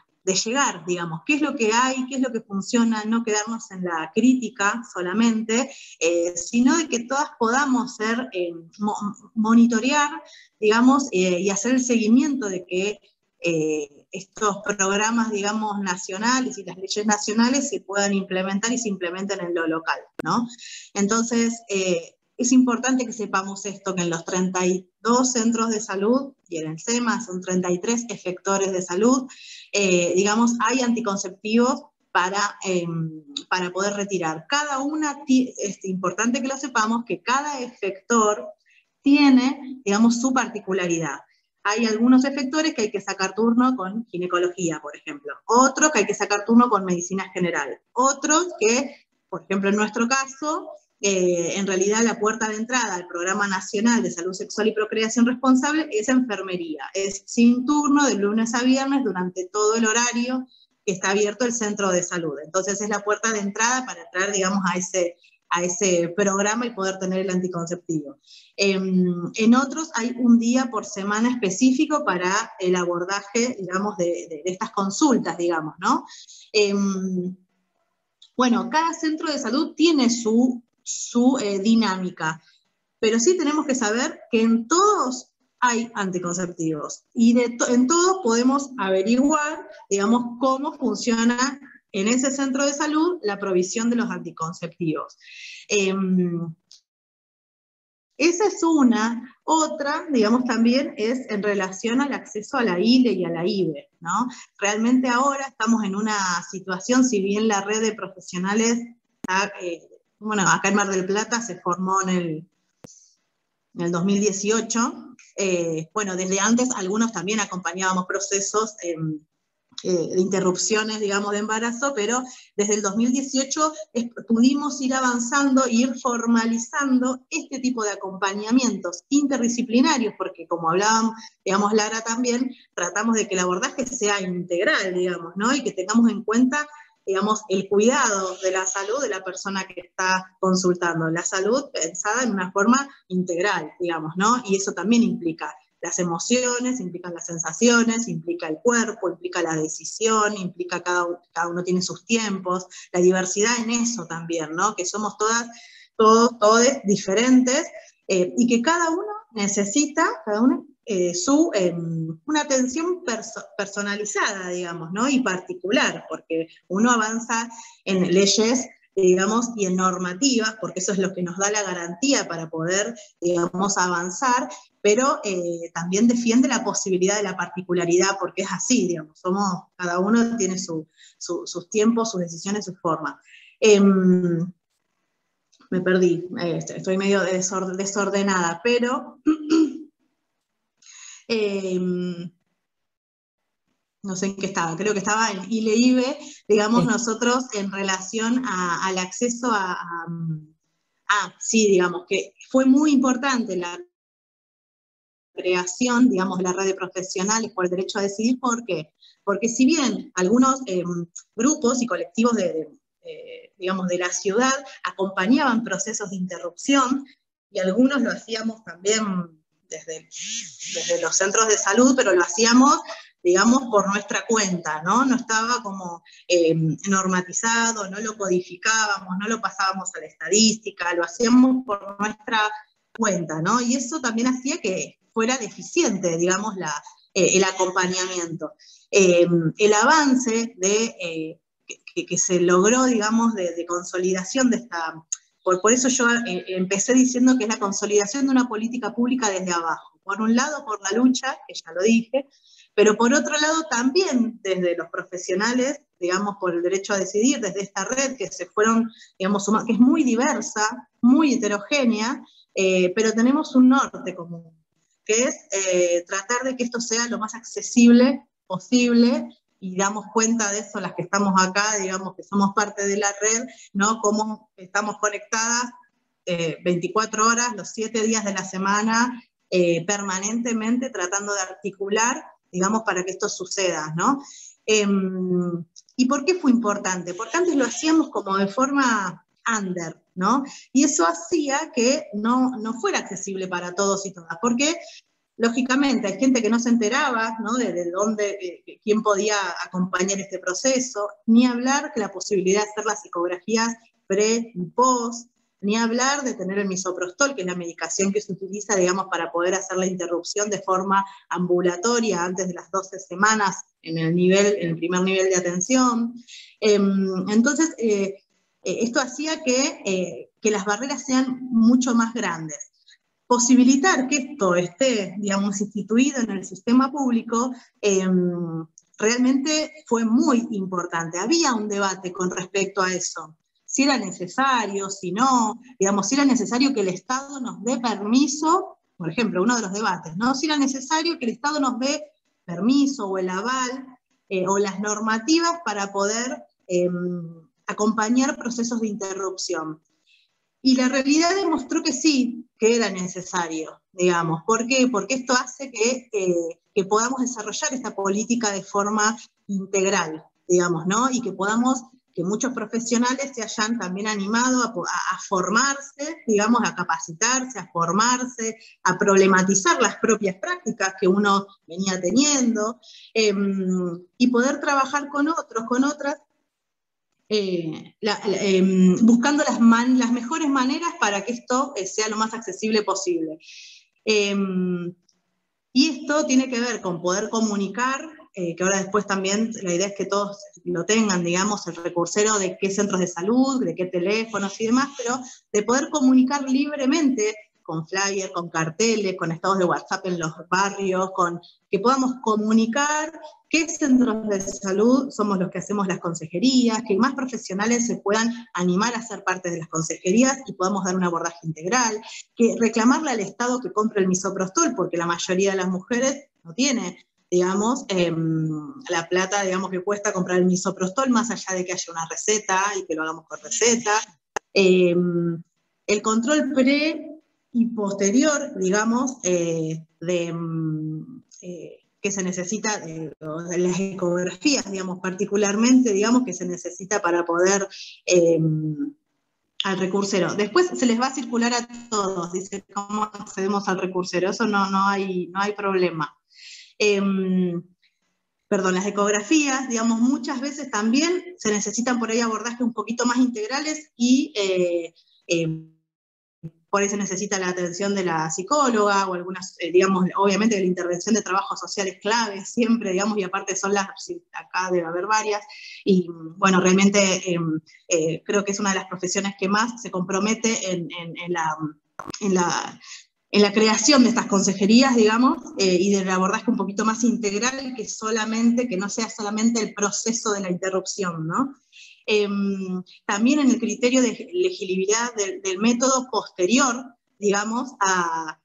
llegar, digamos, qué es lo que hay, qué es lo que funciona, no quedarnos en la crítica solamente, sino de que todas podamos monitorear, digamos, y hacer el seguimiento de que estos programas, digamos, nacionales y las leyes nacionales se puedan implementar y se implementen en lo local, ¿no? Entonces, es importante que sepamos esto, que en los 32 centros de salud, y en el SEMA son 33 efectores de salud, digamos, hay anticonceptivos para poder retirar. Cada una, es importante que lo sepamos, que cada efector tiene, digamos, su particularidad. hay algunos efectores que hay que sacar turno con ginecología, por ejemplo. Otros que hay que sacar turno con medicina general. Otros que, por ejemplo, en nuestro caso, en realidad la puerta de entrada al Programa Nacional de Salud Sexual y Procreación Responsable es enfermería. Es sin turno de lunes a viernes durante todo el horario que está abierto el centro de salud. Entonces es la puerta de entrada para entrar, digamos, a ese programa y poder tener el anticonceptivo. En otros hay un día por semana específico para el abordaje, digamos, de estas consultas, digamos, ¿no? Bueno, cada centro de salud tiene su dinámica, pero sí tenemos que saber que en todos hay anticonceptivos, y en todos podemos averiguar, digamos, cómo funciona en ese centro de salud la provisión de los anticonceptivos. Esa es una. Otra, digamos, también es en relación al acceso a la ILE y a la IBE, ¿no? Realmente ahora estamos en una situación, si bien la red de profesionales, bueno, acá en Mar del Plata se formó en el 2018, bueno, desde antes algunos también acompañábamos procesos de interrupciones, digamos, de embarazo, pero desde el 2018 pudimos ir avanzando e ir formalizando este tipo de acompañamientos interdisciplinarios, porque como hablábamos, digamos, Lara también, tratamos de que el abordaje sea integral, digamos, ¿no? Y que tengamos en cuenta, digamos, el cuidado de la salud de la persona que está consultando, la salud pensada en una forma integral, digamos, ¿no? Y eso también implica las emociones, implican las sensaciones, implica el cuerpo, implica la decisión, implica cada uno tiene sus tiempos, la diversidad en eso también, ¿no? Que somos todos diferentes, y que cada uno necesita, una atención personalizada, digamos, ¿no? Y particular, porque uno avanza en leyes, digamos, y en normativas, porque eso es lo que nos da la garantía para poder, digamos, avanzar, pero también defiende la posibilidad de la particularidad, porque es así, digamos, cada uno tiene sus tiempos, sus decisiones, sus formas. Me perdí, estoy medio desordenada, pero no sé en qué estaba, creo que estaba en ILE-IBE, digamos, nosotros en relación al acceso sí, digamos, que fue muy importante la creación, digamos, de la red de profesionales por el derecho a decidir. ¿Por qué? Porque si bien algunos grupos y colectivos digamos, de la ciudad acompañaban procesos de interrupción, y algunos lo hacíamos también desde los centros de salud, pero lo hacíamos, digamos, por nuestra cuenta, ¿no? No estaba como normatizado, no lo codificábamos, no lo pasábamos a la estadística, lo hacíamos por nuestra cuenta, ¿no? Y eso también hacía que fuera deficiente, digamos, el acompañamiento. El avance que se logró, digamos, de consolidación de esta... Por eso yo empecé diciendo que es la consolidación de una política pública desde abajo. Por un lado, por la lucha, que ya lo dije, pero por otro lado también desde los profesionales, digamos, por el derecho a decidir, desde esta red que se fueron, digamos, sumando, que es muy diversa, muy heterogénea, pero tenemos un norte común, que es tratar de que esto sea lo más accesible posible, y damos cuenta de eso las que estamos acá, digamos, que somos parte de la red, ¿no? Cómo estamos conectadas 24 horas, los 7 días de la semana, permanentemente tratando de articular, digamos, para que esto suceda, ¿no? ¿Y por qué fue importante? Porque antes lo hacíamos como de forma under, ¿no? Y eso hacía que no fuera accesible para todos y todas, porque lógicamente hay gente que no se enteraba, ¿no? de dónde, quién podía acompañar este proceso, ni hablar que la posibilidad de hacer las ecografías pre y post, ni hablar de tener el misoprostol, que es la medicación que se utiliza, digamos, para poder hacer la interrupción de forma ambulatoria antes de las 12 semanas en el primer nivel de atención. Entonces, esto hacía que las barreras sean mucho más grandes. Posibilitar que esto esté, digamos, instituido en el sistema público, realmente fue muy importante. Había un debate con respecto a eso. Si era necesario, si no, digamos, si era necesario que el Estado nos dé permiso por ejemplo, uno de los debates, ¿no? Si era necesario que el Estado nos dé permiso o el aval o las normativas para poder acompañar procesos de interrupción. Y la realidad demostró que sí, que era necesario, digamos. ¿Por qué? Porque esto hace que podamos desarrollar esta política de forma integral, digamos, ¿no? Y que muchos profesionales se hayan también animado a formarse, digamos, a capacitarse, a formarse, a problematizar las propias prácticas que uno venía teniendo, y poder trabajar con otros, con otras, buscando las mejores maneras para que esto sea lo más accesible posible. Y esto tiene que ver con poder comunicar, que ahora después también la idea es que todos lo tengan, digamos, el recursero de qué centros de salud, de qué teléfonos y demás, pero de poder comunicar libremente con flyers, con carteles, con estados de WhatsApp en los barrios, que podamos comunicar qué centros de salud somos los que hacemos las consejerías, que más profesionales se puedan animar a ser parte de las consejerías y podamos dar un abordaje integral, que reclamarle al Estado que compre el misoprostol, porque la mayoría de las mujeres no tiene, digamos, la plata, digamos, que cuesta comprar el misoprostol, más allá de que haya una receta y que lo hagamos por receta. El control pre y posterior, digamos, que se necesita, de las ecografías, digamos, particularmente, digamos, que se necesita para poder al recursero. Después se les va a circular a todos, dice, ¿cómo accedemos al recursero? Eso no hay problema. Perdón, las ecografías, digamos, muchas veces también se necesitan por ahí abordajes un poquito más integrales y por eso necesita la atención de la psicóloga o algunas, digamos, obviamente la intervención de trabajo social es clave siempre, digamos, y aparte son acá debe haber varias, y bueno, realmente creo que es una de las profesiones que más se compromete en la creación de estas consejerías, digamos, y del abordaje un poquito más integral que no sea solamente el proceso de la interrupción, ¿no? También en el criterio de legibilidad del método posterior, digamos, a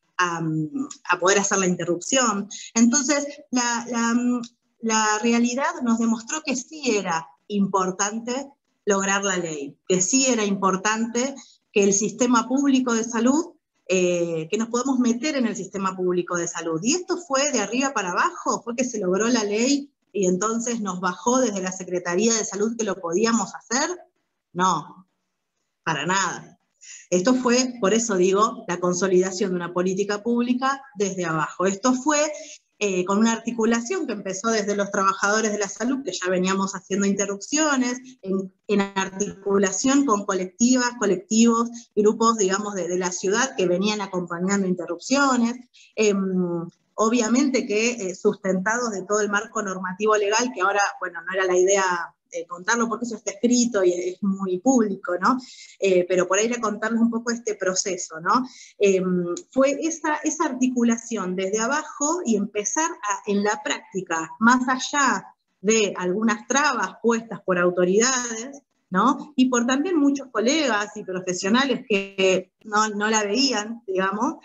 poder hacer la interrupción. Entonces, la realidad nos demostró que sí era importante lograr la ley, que sí era importante que el sistema público de salud, que nos podemos meter en el sistema público de salud. Y esto fue de arriba para abajo, fue que se logró la ley y entonces nos bajó desde la Secretaría de Salud que lo podíamos hacer. No, para nada. Esto fue, por eso digo, la consolidación de una política pública desde abajo. Esto fue con una articulación que empezó desde los trabajadores de la salud, que ya veníamos haciendo interrupciones, en articulación con colectivas, colectivos, grupos, digamos, de la ciudad que venían acompañando interrupciones, obviamente que sustentados de todo el marco normativo legal, que ahora, bueno, no era la idea contarlo porque eso está escrito y es muy público, ¿no? Pero por ahí era contarles un poco este proceso, ¿no? Fue esa articulación desde abajo y empezar en la práctica, más allá de algunas trabas puestas por autoridades, ¿no? Y por también muchos colegas y profesionales que no la veían, digamos,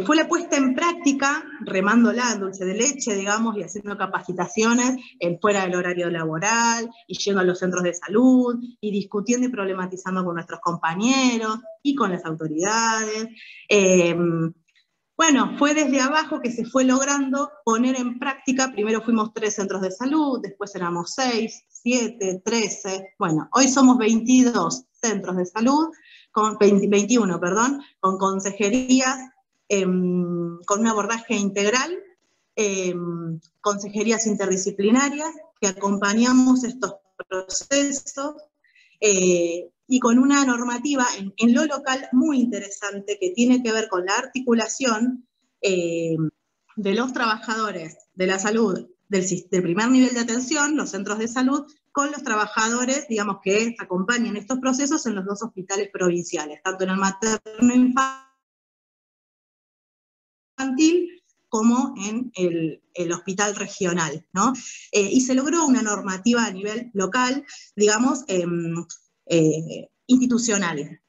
fue la puesta en práctica, remándola en dulce de leche, digamos, y haciendo capacitaciones fuera del horario laboral, y yendo a los centros de salud, y discutiendo y problematizando con nuestros compañeros y con las autoridades. Bueno, fue desde abajo que se fue logrando poner en práctica. Primero fuimos 3 centros de salud, después éramos 6, 7, 13. Bueno, hoy somos 22 centros de salud, 21, perdón, con consejerías, con un abordaje integral, consejerías interdisciplinarias que acompañamos estos procesos, y con una normativa en lo local muy interesante que tiene que ver con la articulación de los trabajadores de la salud del primer nivel de atención, los centros de salud, con los trabajadores, digamos, que acompañan estos procesos en los 2 hospitales provinciales, tanto en el materno infantil como en el hospital regional, ¿no? Y se logró una normativa a nivel local, digamos, institucional.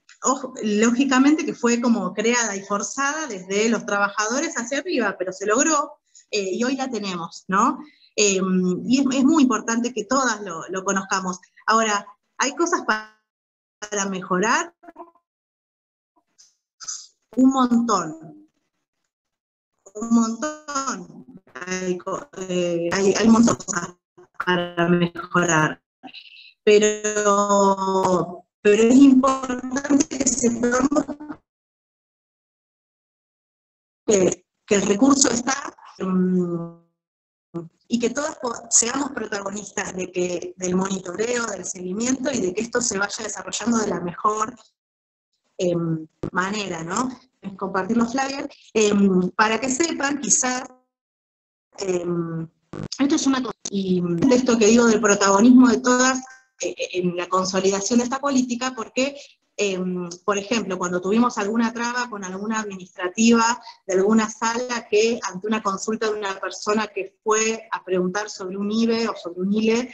lógicamente que fue como creada y forzada desde los trabajadores hacia arriba, pero se logró, y hoy la tenemos, ¿no? Y es muy importante que todas lo conozcamos. Ahora, hay cosas para mejorar un montón. Hay un montón de cosas para mejorar. Pero es importante que sepamos que el recurso está, y que todos seamos protagonistas del monitoreo, del seguimiento, y de que esto se vaya desarrollando de la mejor manera, ¿no? Compartir los flyers, para que sepan, quizás, esto es una cosa, y de esto que digo del protagonismo de todas, en la consolidación de esta política, porque, por ejemplo, cuando tuvimos alguna traba con alguna administrativa de alguna sala que, ante una consulta de una persona que fue a preguntar sobre un IBE o sobre un ILE,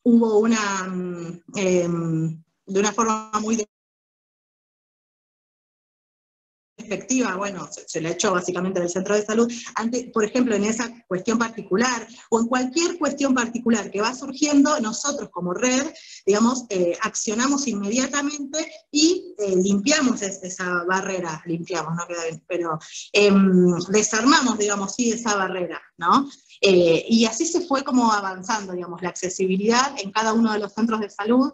hubo de una forma muy efectiva, bueno, se le ha hecho básicamente del centro de salud, por ejemplo, en esa cuestión particular, o en cualquier cuestión particular que va surgiendo, nosotros como red, digamos, accionamos inmediatamente y limpiamos esa barrera, no queda bien, pero desarmamos, digamos, sí, esa barrera, ¿no? Y así se fue como avanzando, digamos, la accesibilidad en cada uno de los centros de salud.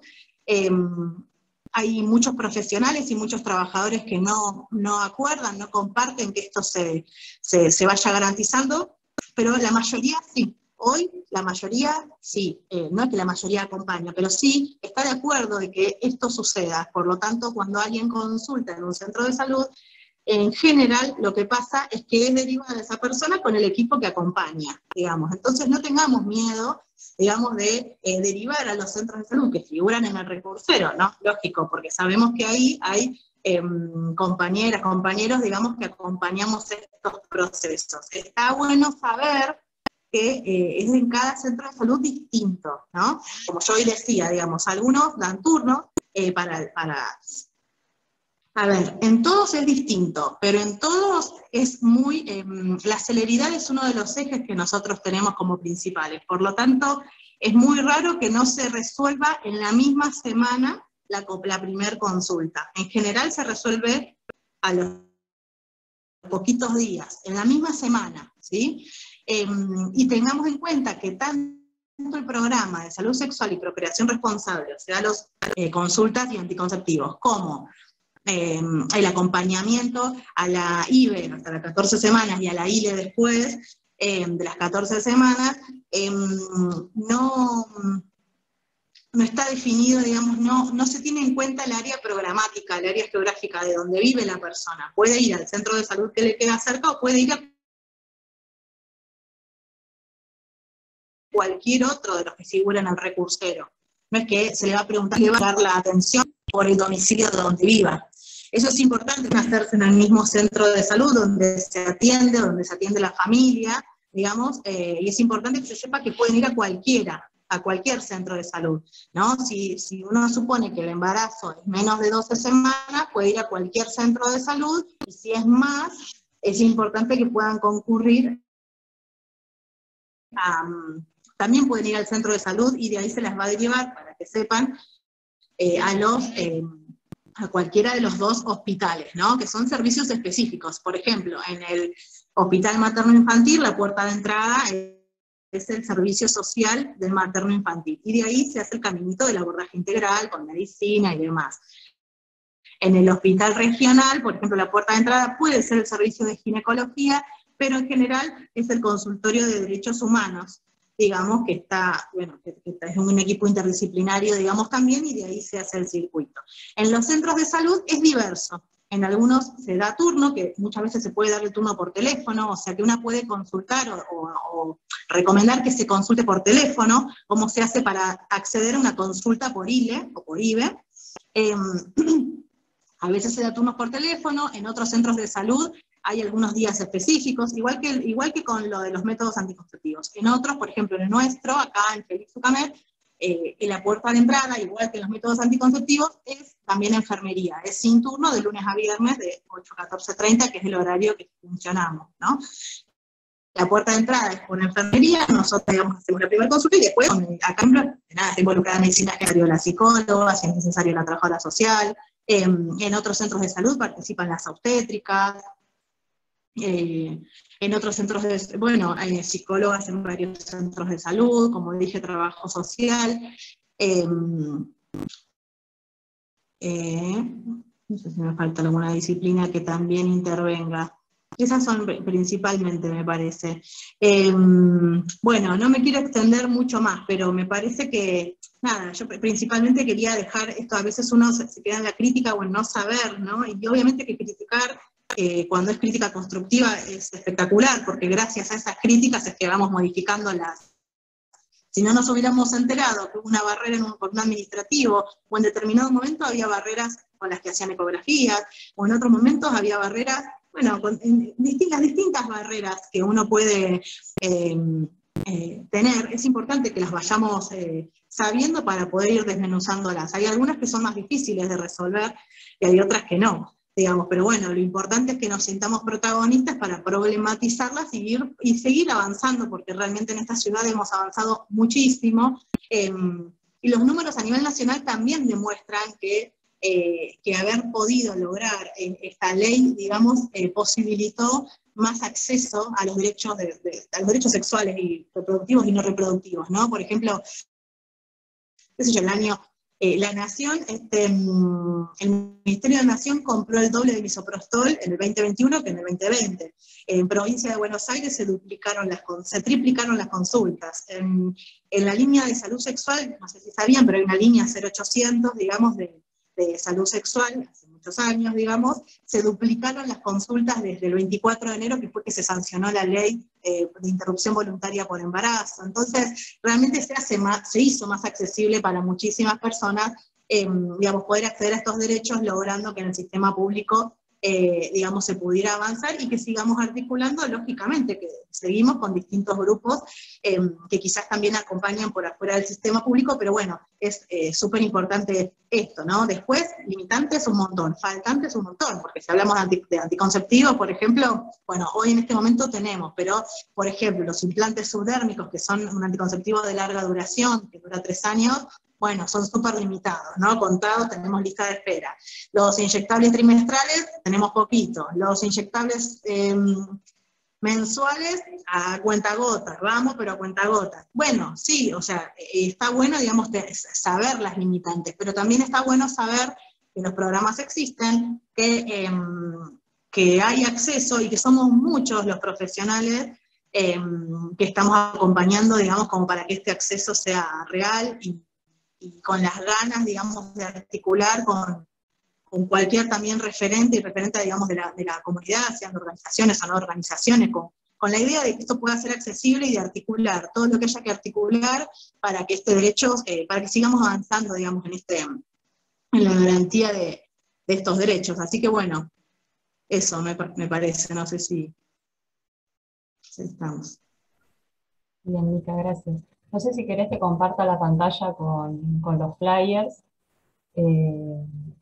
Hay muchos profesionales y muchos trabajadores que no acuerdan, no comparten que esto se vaya garantizando, pero la mayoría sí. Hoy la mayoría sí, no es que la mayoría acompaña, pero sí está de acuerdo de que esto suceda. Por lo tanto, cuando alguien consulta en un centro de salud, en general lo que pasa es que es derivada esa persona con el equipo que acompaña, digamos. Entonces no tengamos miedo, digamos, de derivar a los centros de salud que figuran en el recursero, ¿no? Lógico, porque sabemos que ahí hay compañeras, compañeros, digamos, que acompañamos estos procesos. Está bueno saber que es en cada centro de salud distinto, ¿no? Como yo hoy decía, digamos, algunos dan turnos a ver, en todos es distinto, pero en todos es muy, la celeridad es uno de los ejes que nosotros tenemos como principales. Por lo tanto, es muy raro que no se resuelva en la misma semana la primer consulta. En general se resuelve a los poquitos días, en la misma semana, ¿sí? Y tengamos en cuenta que tanto el programa de salud sexual y procreación responsable, o sea, las consultas y anticonceptivos, como el acompañamiento a la IBE hasta las 14 semanas y a la ILE después de las 14 semanas, no está definido, digamos, no se tiene en cuenta el área programática, el área geográfica de donde vive la persona. Puede ir al centro de salud que le queda cerca o puede ir a cualquier otro de los que figuran en el recursero. No es que se le va a preguntar que va a dar la atención por el domicilio de donde viva. Eso es importante, hacerse en el mismo centro de salud donde se atiende la familia, digamos, y es importante que se sepa que pueden ir a cualquier centro de salud, ¿no? Si uno supone que el embarazo es menos de 12 semanas, puede ir a cualquier centro de salud, y si es más, es importante que puedan concurrir también pueden ir al centro de salud, y de ahí se las va a derivar, para que sepan, a cualquiera de los dos hospitales, ¿no? Que son servicios específicos. Por ejemplo, en el hospital materno-infantil, la puerta de entrada es el servicio social del materno-infantil, y de ahí se hace el caminito del abordaje integral, con medicina y demás. En el hospital regional, por ejemplo, la puerta de entrada puede ser el servicio de ginecología, pero en general es el consultorio de derechos humanos, digamos, que está, bueno, que es un equipo interdisciplinario, digamos, también, y de ahí se hace el circuito. En los centros de salud es diverso. En algunos se da turno, que muchas veces se puede dar el turno por teléfono, o sea que una puede consultar o recomendar que se consulte por teléfono, como se hace para acceder a una consulta por ILE o por IBE. A veces se da turnos por teléfono, en otros centros de salud hay algunos días específicos, igual que con lo de los métodos anticonceptivos. En otros, por ejemplo, en el nuestro, acá en Félix Ucamet, la puerta de entrada, igual que en los métodos anticonceptivos, es también enfermería. Es sin turno de lunes a viernes de 8 a 14:30, que es el horario que funcionamos, ¿no? La puerta de entrada es por enfermería, nosotros digamos, hacemos la primera consulta y después, acá nada, está involucrada medicina general, la psicóloga, si es necesario la trabajadora social, en otros centros de salud participan las obstétricas, en otros centros de, bueno, hay psicólogas en varios centros de salud, como dije, trabajo social, no sé si me falta alguna disciplina que también intervenga. Esas son principalmente, me parece. Bueno, no me quiero extender mucho más, pero me parece que, nada, yo principalmente quería dejar esto, a veces uno se queda en la crítica o en no saber, ¿no? Y obviamente que criticar, cuando es crítica constructiva, es espectacular, porque gracias a esas críticas es que vamos modificando las... Si no nos hubiéramos enterado que hubo una barrera por un administrativo, o en determinado momento había barreras con las que hacían ecografías, o en otros momentos había barreras, bueno, las distintas barreras que uno puede tener, es importante que las vayamos sabiendo para poder ir desmenuzándolas. Hay algunas que son más difíciles de resolver y hay otras que no, digamos, pero bueno, lo importante es que nos sintamos protagonistas para problematizarlas y seguir avanzando, porque realmente en esta ciudad hemos avanzado muchísimo, y los números a nivel nacional también demuestran que haber podido lograr esta ley, digamos, posibilitó más acceso a los derechos, a los derechos sexuales y reproductivos y no reproductivos, ¿no? Por ejemplo, qué sé yo, el año, la Nación, el Ministerio de Nación compró el doble de misoprostol en el 2021 que en el 2020. En provincia de Buenos Aires se triplicaron las consultas. En la línea de salud sexual, no sé si sabían, pero hay una línea 0800, digamos, de salud sexual, hace muchos años, digamos, se duplicaron las consultas desde el 24 de enero, que fue que se sancionó la ley de interrupción voluntaria por embarazo. Entonces, realmente se hizo más accesible para muchísimas personas, digamos, poder acceder a estos derechos, logrando que en el sistema público, digamos, se pudiera avanzar y que sigamos articulando, lógicamente, que seguimos con distintos grupos que quizás también acompañan por afuera del sistema público, pero bueno, es súper importante esto, ¿no? Después, limitantes un montón, faltantes un montón, porque si hablamos de anticonceptivos, por ejemplo, bueno, hoy en este momento tenemos, pero, por ejemplo, los implantes subdérmicos, que son un anticonceptivo de larga duración, que dura 3 años, bueno, son súper limitados, ¿no? Contados, tenemos lista de espera. Los inyectables trimestrales, tenemos poquito. Los inyectables mensuales, a cuentagotas, vamos, pero a cuentagotas. Bueno, sí, o sea, está bueno, digamos, saber las limitantes, pero también está bueno saber que los programas existen, que hay acceso y que somos muchos los profesionales que estamos acompañando, digamos, como para que este acceso sea real y con las ganas, digamos, de articular con cualquier también referente digamos, de la comunidad, sean organizaciones o no organizaciones, con la idea de que esto pueda ser accesible y de articular todo lo que haya que articular para que este derecho, para que sigamos avanzando, digamos, en la garantía de estos derechos. Así que bueno, eso me parece, no sé si estamos. Bien, Mica, gracias. No sé si querés que comparta la pantalla con los flyers.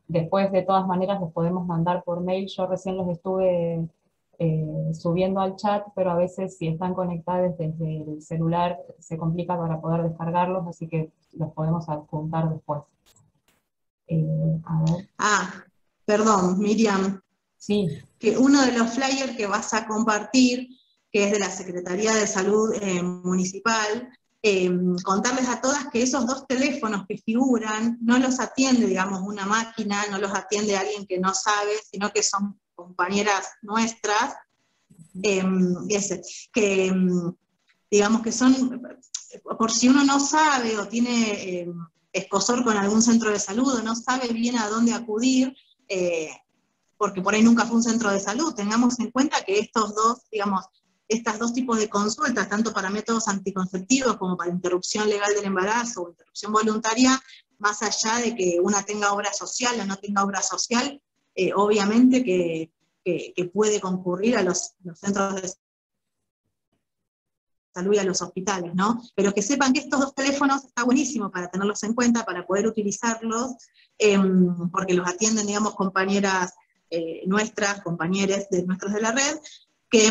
Después, de todas maneras, los podemos mandar por mail. Yo recién los estuve subiendo al chat, pero a veces si están conectados desde el celular se complica para poder descargarlos, así que los podemos adjuntar después. A ver. Perdón, Miriam. Sí. Que uno de los flyers que vas a compartir, que es de la Secretaría de Salud Municipal, contarles a todas que esos 2 teléfonos que figuran no los atiende, digamos, una máquina, no los atiende alguien que no sabe, sino que son compañeras nuestras, digamos que son, por si uno no sabe o tiene escozor con algún centro de salud o no sabe bien a dónde acudir, porque por ahí nunca fue un centro de salud, tengamos en cuenta que estos dos, digamos, estas 2 tipos de consultas, tanto para métodos anticonceptivos como para interrupción legal del embarazo o interrupción voluntaria, más allá de que una tenga obra social o no tenga obra social, obviamente que puede concurrir a los centros de salud y a los hospitales, ¿no? Pero que sepan que estos 2 teléfonos está buenísimo para tenerlos en cuenta, para poder utilizarlos, porque los atienden, digamos, compañeras nuestras, compañeros de nuestros de la red, que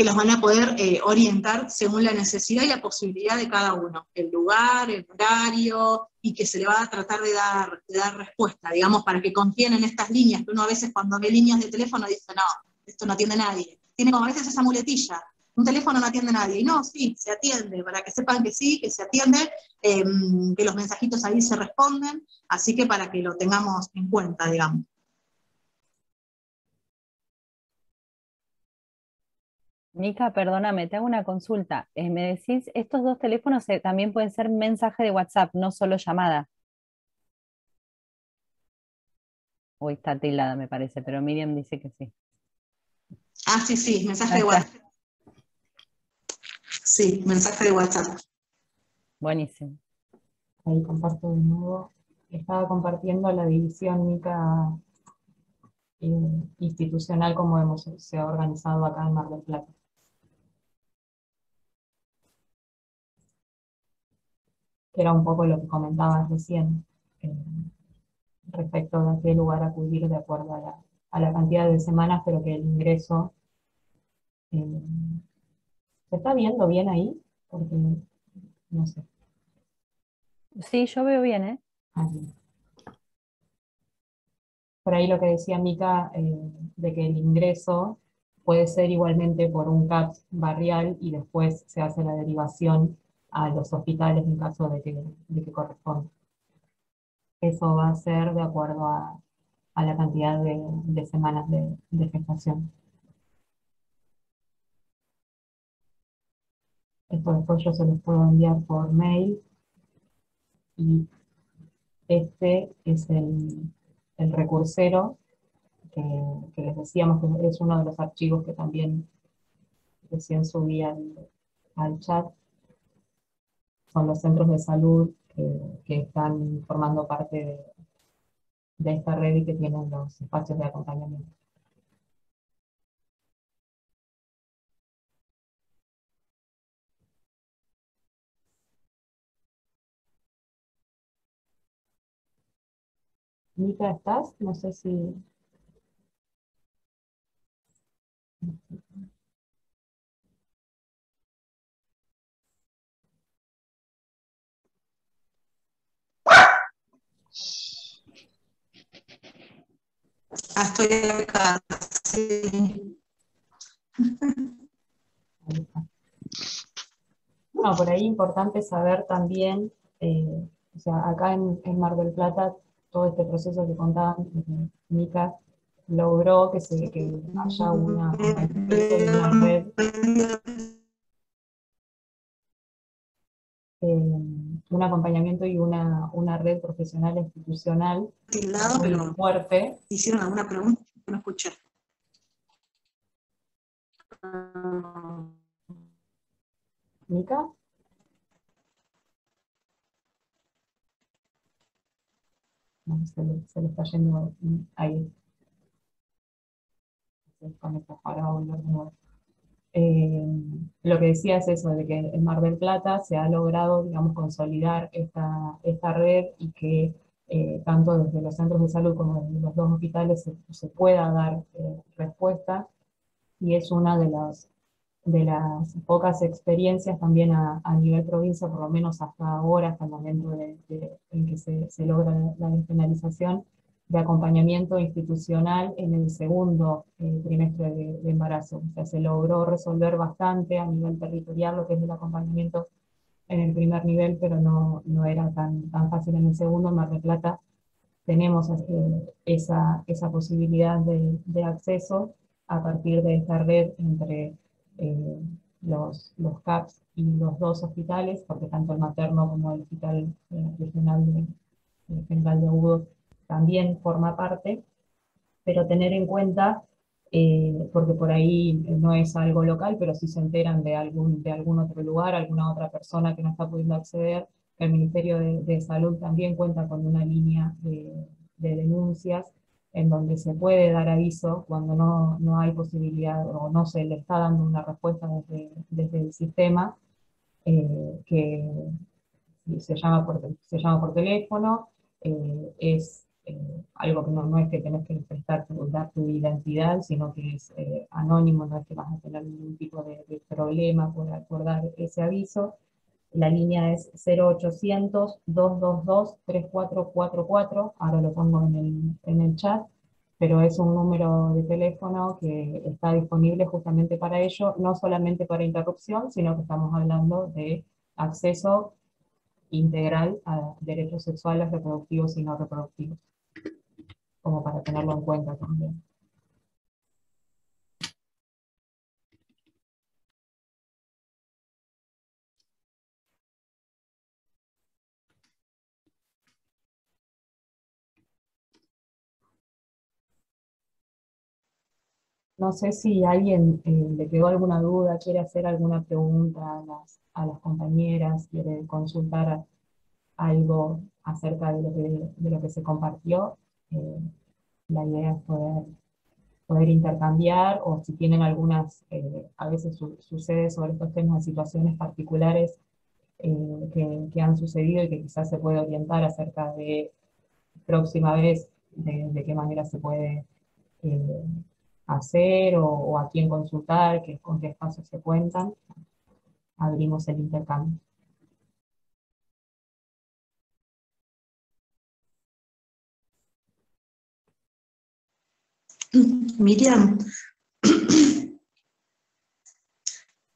los van a poder orientar según la necesidad y la posibilidad de cada uno, el lugar, el horario, y que se le va a tratar de dar respuesta, digamos, para que confíen en estas líneas, que uno a veces cuando ve líneas de teléfono dice, no, esto no atiende nadie. Tiene como a veces esa muletilla, un teléfono no atiende nadie, y no, sí, se atiende, para que sepan que sí, que se atiende, que los mensajitos ahí se responden, así que para que lo tengamos en cuenta, digamos. Mica, perdóname, te hago una consulta. Me decís, estos 2 teléfonos también pueden ser mensaje de WhatsApp, no solo llamada. Hoy está tildada, me parece, pero Miriam dice que sí. Ah, sí, sí, mensaje Ahí de está. WhatsApp. Sí, mensaje de WhatsApp. Buenísimo. Ahí comparto de nuevo. Estaba compartiendo la división Mica institucional como se ha organizado acá en Mar del Plata. Que era un poco lo que comentabas recién, respecto de a qué lugar acudir de acuerdo a la cantidad de semanas, pero que el ingreso... ¿se está viendo bien ahí? Porque, no sé. Sí, yo veo bien, ¿eh? Aquí. Por ahí lo que decía Mica, de que el ingreso puede ser igualmente por un CAPS barrial y después se hace la derivación a los hospitales en caso de que corresponda. Eso va a ser de acuerdo a la cantidad de semanas de gestación. Esto después yo se los puedo enviar por mail y este es el recursero que les decíamos que es uno de los archivos que también recién subí al chat. Son los centros de salud que están formando parte de esta red y que tienen los espacios de acompañamiento. Mica, ¿estás? No sé si... Ah, estoy acá, sí. Ahí está. No, por ahí importante saber también, o sea, acá en Mar del Plata, todo este proceso que contaba Mica logró que haya un acompañamiento y una red, un acompañamiento y una red profesional institucional Tildado, muy pero fuerte. hicieron alguna pregunta que no escuché. ¿Mica? No, se le está yendo ahí. Se desconecta, ahora va a volver de nuevo. Lo que decía es eso, de que en Mar del Plata se ha logrado, digamos, consolidar esta red y que tanto desde los centros de salud como desde los 2 hospitales se pueda dar respuesta, y es una de las pocas experiencias también a nivel provincia, por lo menos hasta ahora, hasta el momento en que se logra la despenalización, de acompañamiento institucional en el segundo trimestre de embarazo. O sea, se logró resolver bastante a nivel territorial lo que es el acompañamiento en el primer nivel, pero no era tan fácil en el segundo. En Mar del Plata tenemos esa posibilidad de acceso a partir de esta red entre los CAPS y los 2 hospitales, porque tanto el materno como el hospital regional general de Agudo también forma parte, pero tener en cuenta, porque por ahí no es algo local, pero si se enteran de algún otro lugar, alguna otra persona que no está pudiendo acceder, el Ministerio de Salud también cuenta con una línea de denuncias en donde se puede dar aviso cuando no hay posibilidad o no se le está dando una respuesta desde el sistema, que se llama por teléfono, es algo que no es que tenés que dar tu identidad, sino que es anónimo, no es que vas a tener ningún tipo de problema por dar ese aviso. La línea es 0800-222-3444, ahora lo pongo en el chat, pero es un número de teléfono que está disponible justamente para ello, no solamente para interrupción, sino que estamos hablando de acceso integral a derechos sexuales, reproductivos y no reproductivos, como para tenerlo en cuenta también. No sé si alguien le quedó alguna duda, quiere hacer alguna pregunta a las compañeras, quiere consultar algo acerca de lo que se compartió. Eh, la idea es poder intercambiar, o si tienen algunas, a veces sucede sobre estos temas de situaciones particulares que han sucedido y que quizás se puede orientar acerca de próxima vez de qué manera se puede eh, hacer o a quién consultar, con qué espacios se cuentan. Abrimos el intercambio. Miriam,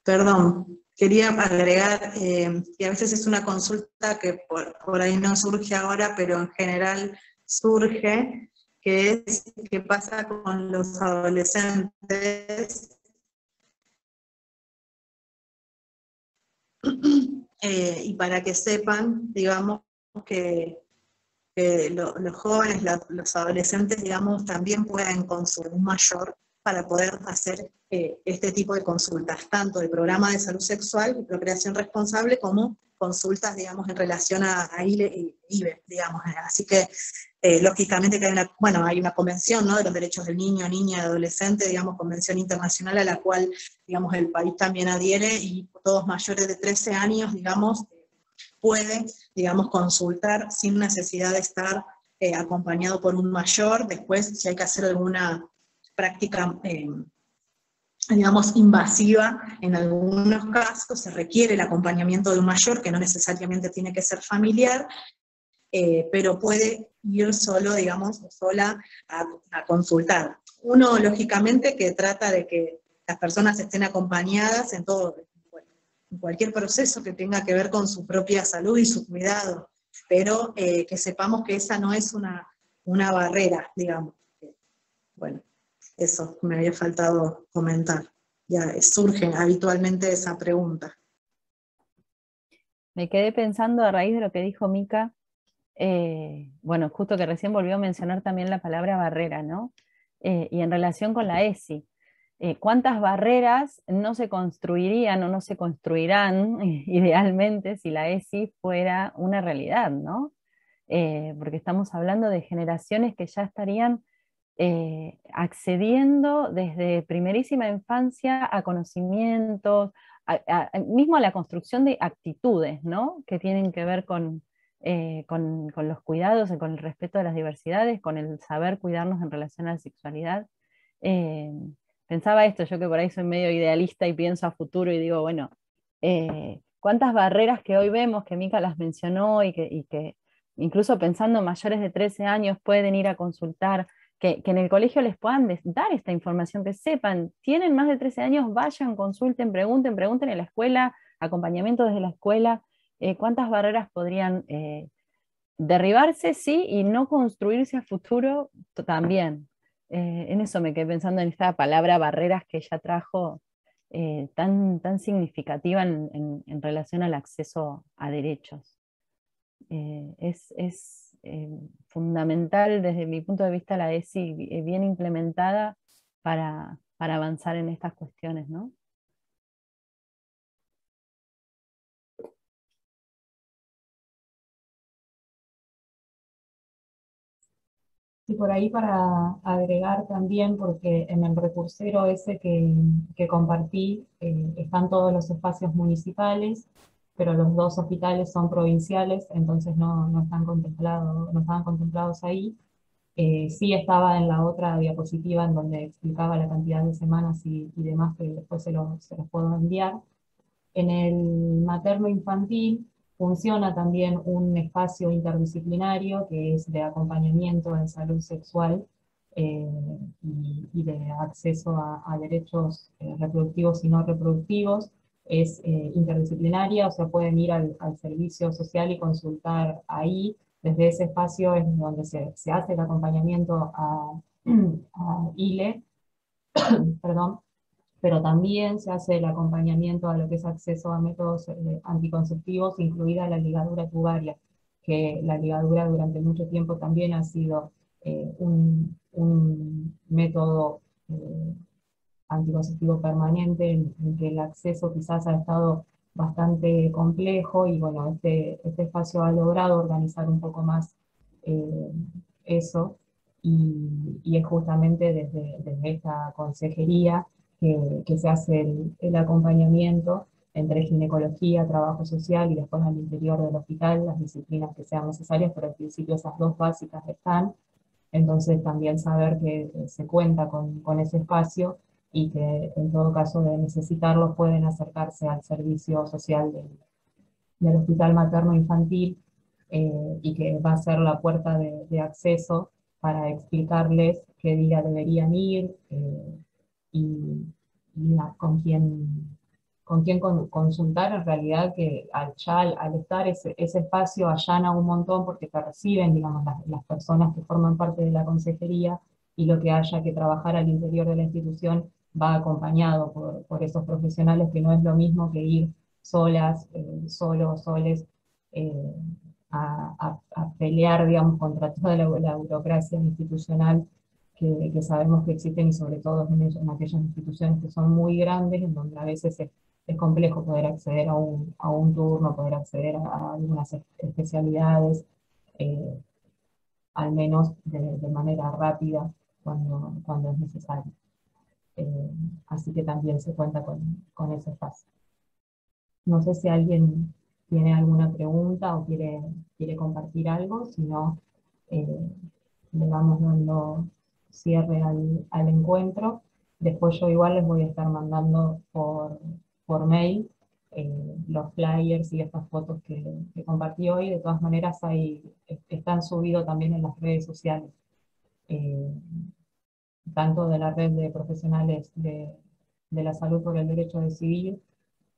perdón, quería agregar que a veces es una consulta que por ahí no surge ahora, pero en general surge, que es qué pasa con los adolescentes y para que sepan, digamos, que los jóvenes, los adolescentes, digamos, también pueden consultar un mayor para poder hacer este tipo de consultas, tanto de programa de salud sexual y procreación responsable, como consultas, digamos, en relación a IVE, digamos. Así que, lógicamente, que hay una convención, ¿no?, de los derechos del niño, niña y adolescente, digamos, convención internacional a la cual, digamos, el país también adhiere, y todos mayores de 13 años, digamos, puede, digamos, consultar sin necesidad de estar acompañado por un mayor. Después, si hay que hacer alguna práctica, digamos, invasiva, en algunos casos se requiere el acompañamiento de un mayor, que no necesariamente tiene que ser familiar, pero puede ir solo, digamos, sola a consultar. Uno, lógicamente, que trata de que las personas estén acompañadas en todo, en cualquier proceso que tenga que ver con su propia salud y su cuidado, pero que sepamos que esa no es una barrera, digamos. Bueno, eso me había faltado comentar. Ya surge habitualmente esa pregunta. Me quedé pensando a raíz de lo que dijo Mica, bueno, justo que recién volvió a mencionar también la palabra barrera, ¿no? Y en relación con la ESI. ¿Cuántas barreras no se construirían o no se construirán idealmente si la ESI fuera una realidad, ¿no? Porque estamos hablando de generaciones que ya estarían accediendo desde primerísima infancia a conocimientos, mismo a la construcción de actitudes, ¿no?, que tienen que ver con los cuidados y con el respeto de las diversidades, con el saber cuidarnos en relación a la sexualidad. Eh, Pensaba esto, yo que por ahí soy medio idealista y pienso a futuro y digo, bueno, cuántas barreras que hoy vemos, que Mica las mencionó y que incluso pensando en mayores de 13 años pueden ir a consultar, que en el colegio les puedan dar esta información, que sepan, tienen más de 13 años, vayan, consulten, pregunten en la escuela, acompañamiento desde la escuela, cuántas barreras podrían derribarse, sí, y no construirse a futuro también. En eso me quedé pensando, en esta palabra barreras que ella trajo, tan significativa en relación al acceso a derechos. Es fundamental desde mi punto de vista la ESI bien implementada para avanzar en estas cuestiones, ¿no? Sí, por ahí para agregar también, porque en el recursero ese que compartí están todos los espacios municipales, pero los dos hospitales son provinciales, entonces no están contemplados, no estaban contemplados ahí. Sí estaba en la otra diapositiva en donde explicaba la cantidad de semanas y demás, que después se los puedo enviar. En el materno infantil funciona también un espacio interdisciplinario que es de acompañamiento en salud sexual y de acceso a derechos reproductivos y no reproductivos. Es interdisciplinaria, o sea, pueden ir al servicio social y consultar ahí. Desde ese espacio es donde se hace el acompañamiento a ILE, perdón, pero también se hace el acompañamiento a lo que es acceso a métodos anticonceptivos, incluida la ligadura tubaria, que la ligadura durante mucho tiempo también ha sido un método anticonceptivo permanente en que el acceso quizás ha estado bastante complejo y bueno, este espacio ha logrado organizar un poco más eh, eso y es justamente desde esta consejería que se hace el acompañamiento entre ginecología, trabajo social y después al interior del hospital, las disciplinas que sean necesarias, pero al principio esas dos básicas están. Entonces también saber que se cuenta con ese espacio y que en todo caso de necesitarlo pueden acercarse al servicio social del hospital materno infantil y que va a ser la puerta de acceso para explicarles qué día deberían ir y, con quién consultar. En realidad que al estar ese espacio allana un montón porque te reciben, digamos, las personas que forman parte de la consejería y lo que haya que trabajar al interior de la institución va acompañado por esos profesionales, que no es lo mismo que ir solas, solos, soles, eh, a pelear, digamos, contra toda la burocracia institucional que sabemos que existen y sobre todo en aquellas instituciones que son muy grandes, en donde a veces es complejo poder acceder a un turno, poder acceder a algunas especialidades, eh, al menos de manera rápida cuando es necesario. Así que también se cuenta con ese espacio. No sé si alguien tiene alguna pregunta o quiere compartir algo, si no, le vamos dando cierre al encuentro. Después yo igual les voy a estar mandando por mail los flyers y estas fotos que compartí hoy. De todas maneras están subidos también en las redes sociales, eh, tanto de la red de profesionales de la salud por el derecho a decidir.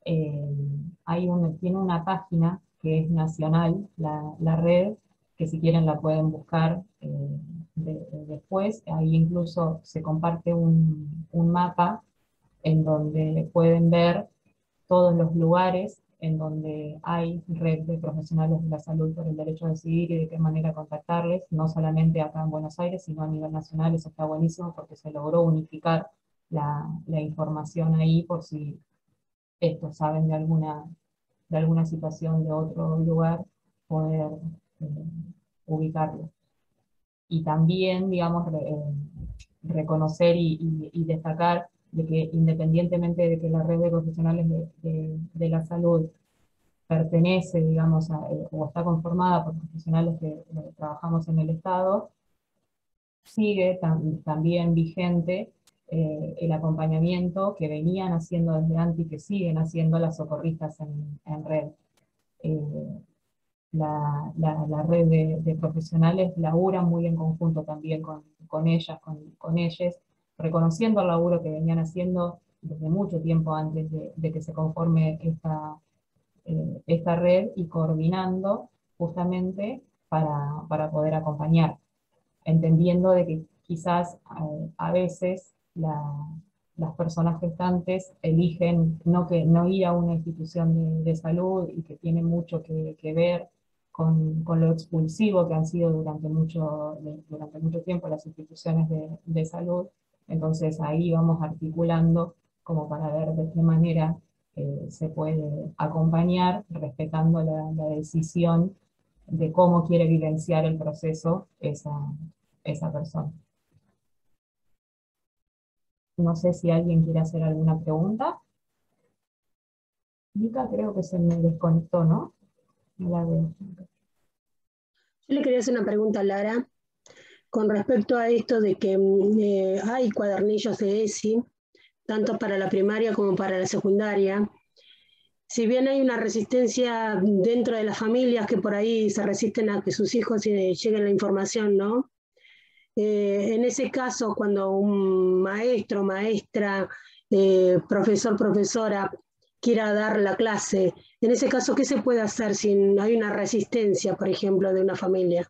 Tiene una página que es nacional, la red, que si quieren la pueden buscar después. Ahí incluso se comparte un mapa en donde pueden ver todos los lugares en donde hay red de profesionales de la salud por el derecho a decidir y de qué manera contactarles, no solamente acá en Buenos Aires, sino a nivel nacional. Eso está buenísimo porque se logró unificar la información ahí por si estos saben de alguna situación de otro lugar, poder eh, ubicarlo. Y también, digamos, reconocer y destacar de que independientemente de que la red de profesionales de la salud pertenece, digamos, o está conformada por profesionales que trabajamos en el Estado, sigue también vigente el acompañamiento que venían haciendo desde antes y que siguen haciendo las socorristas en red. Eh, la red de profesionales labura muy en conjunto también con ellas, con ellos, reconociendo el laburo que venían haciendo desde mucho tiempo antes de que se conforme esta red y coordinando justamente para poder acompañar, entendiendo de que quizás a veces las personas gestantes eligen no ir a una institución de salud y que tiene mucho que ver con lo expulsivo que han sido durante mucho tiempo las instituciones de salud. Entonces ahí vamos articulando como para ver de qué manera se puede acompañar, respetando la decisión de cómo quiere vivenciar el proceso esa persona. No sé si alguien quiere hacer alguna pregunta. Mica creo que se me desconectó, ¿no? No la veo. Yo le quería hacer una pregunta a Lara con respecto a esto de que hay cuadernillos de ESI, tanto para la primaria como para la secundaria. Si bien hay una resistencia dentro de las familias que por ahí se resisten a que sus hijos lleguen la información, ¿no? En ese caso, cuando un maestro, maestra, profesor, profesora quiera dar la clase, en ese caso, ¿qué se puede hacer si hay una resistencia, por ejemplo, de una familia?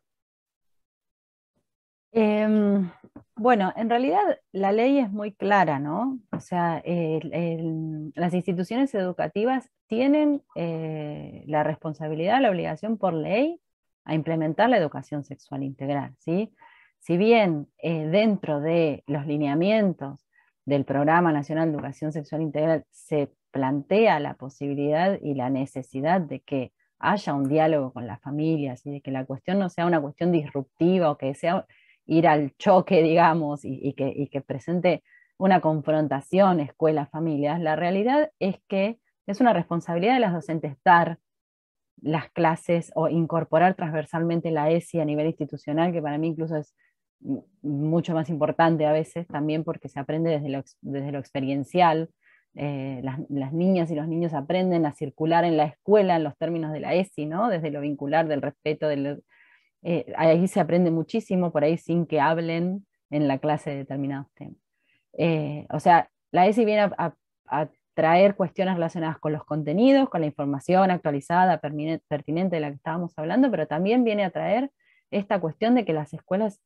Bueno, en realidad la ley es muy clara, ¿no? O sea, las instituciones educativas tienen la responsabilidad, la obligación por ley a implementar la educación sexual integral, ¿sí? Si bien dentro de los lineamientos del Programa Nacional de Educación Sexual Integral se plantea la posibilidad y la necesidad de que haya un diálogo con las familias y de que la cuestión no sea una cuestión disruptiva o que sea ir al choque, digamos, y que presente una confrontación escuelas-familias, la realidad es que es una responsabilidad de las docentes dar las clases o incorporar transversalmente la ESI a nivel institucional, que para mí incluso es mucho más importante a veces, también porque se aprende desde lo experiencial. Las niñas y los niños aprenden a circular en la escuela en los términos de la ESI, ¿no? Desde lo vincular, del respeto, ahí se aprende muchísimo, por ahí sin que hablen en la clase de determinados temas. O sea, la ESI viene a traer cuestiones relacionadas con los contenidos, con la información actualizada, pertinente de la que estábamos hablando, pero también viene a traer esta cuestión de que las escuelas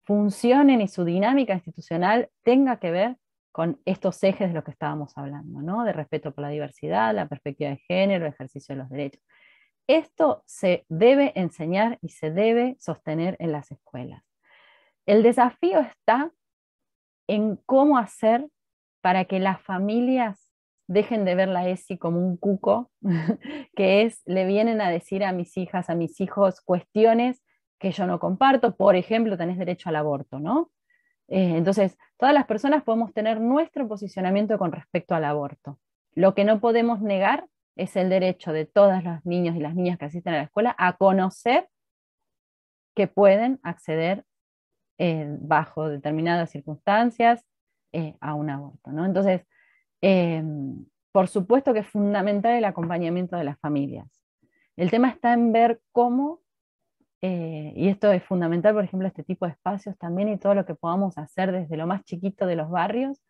funcionen y su dinámica institucional tenga que ver con estos ejes de los que estábamos hablando, ¿no? De respeto por la diversidad, la perspectiva de género, el ejercicio de los derechos. Esto se debe enseñar y se debe sostener en las escuelas. El desafío está en cómo hacer para que las familias dejen de ver la ESI como un cuco, que le vienen a decir a mis hijas, a mis hijos, cuestiones que yo no comparto. Por ejemplo, tenés derecho al aborto, ¿no? Entonces, todas las personas podemos tener nuestro posicionamiento con respecto al aborto. Lo que no podemos negar es el derecho de todos los niños y las niñas que asisten a la escuela a conocer que pueden acceder bajo determinadas circunstancias a un aborto, ¿no? Entonces, por supuesto que es fundamental el acompañamiento de las familias. El tema está en ver cómo, y esto es fundamental, por ejemplo, este tipo de espacios también y todo lo que podamos hacer desde lo más chiquito de los barrios,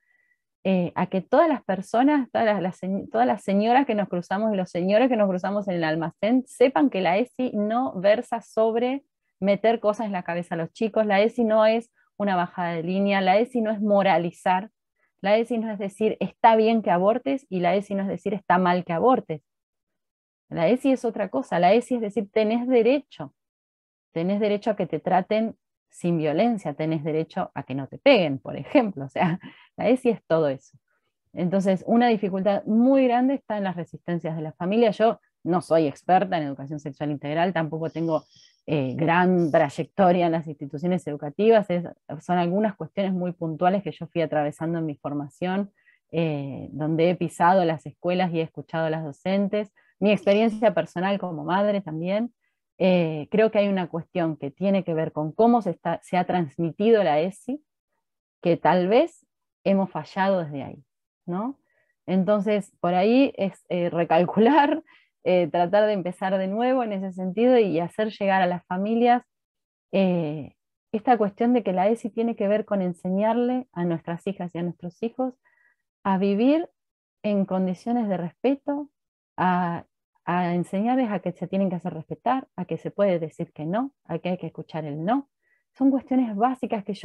a que todas las personas, todas las señoras que nos cruzamos y los señores que nos cruzamos en el almacén sepan que la ESI no versa sobre meter cosas en la cabeza a los chicos, la ESI no es una bajada de línea, la ESI no es moralizar, la ESI no es decir está bien que abortes y la ESI no es decir está mal que abortes. La ESI es otra cosa, la ESI es decir tenés derecho a que te traten sin violencia, tenés derecho a que no te peguen, por ejemplo. O sea, la ESI es todo eso. Entonces, una dificultad muy grande está en las resistencias de la familia. Yo no soy experta en educación sexual integral, tampoco tengo gran trayectoria en las instituciones educativas, son algunas cuestiones muy puntuales que yo fui atravesando en mi formación, donde he pisado las escuelas y he escuchado a las docentes, mi experiencia personal como madre también. Creo que hay una cuestión que tiene que ver con cómo se ha transmitido la ESI, que tal vez hemos fallado desde ahí, ¿no? Entonces, por ahí es recalcular, tratar de empezar de nuevo en ese sentido y hacer llegar a las familias esta cuestión de que la ESI tiene que ver con enseñarle a nuestras hijas y a nuestros hijos a vivir en condiciones de respeto, a enseñarles a que se tienen que hacer respetar, a que se puede decir que no, a que hay que escuchar el no. Son cuestiones básicas que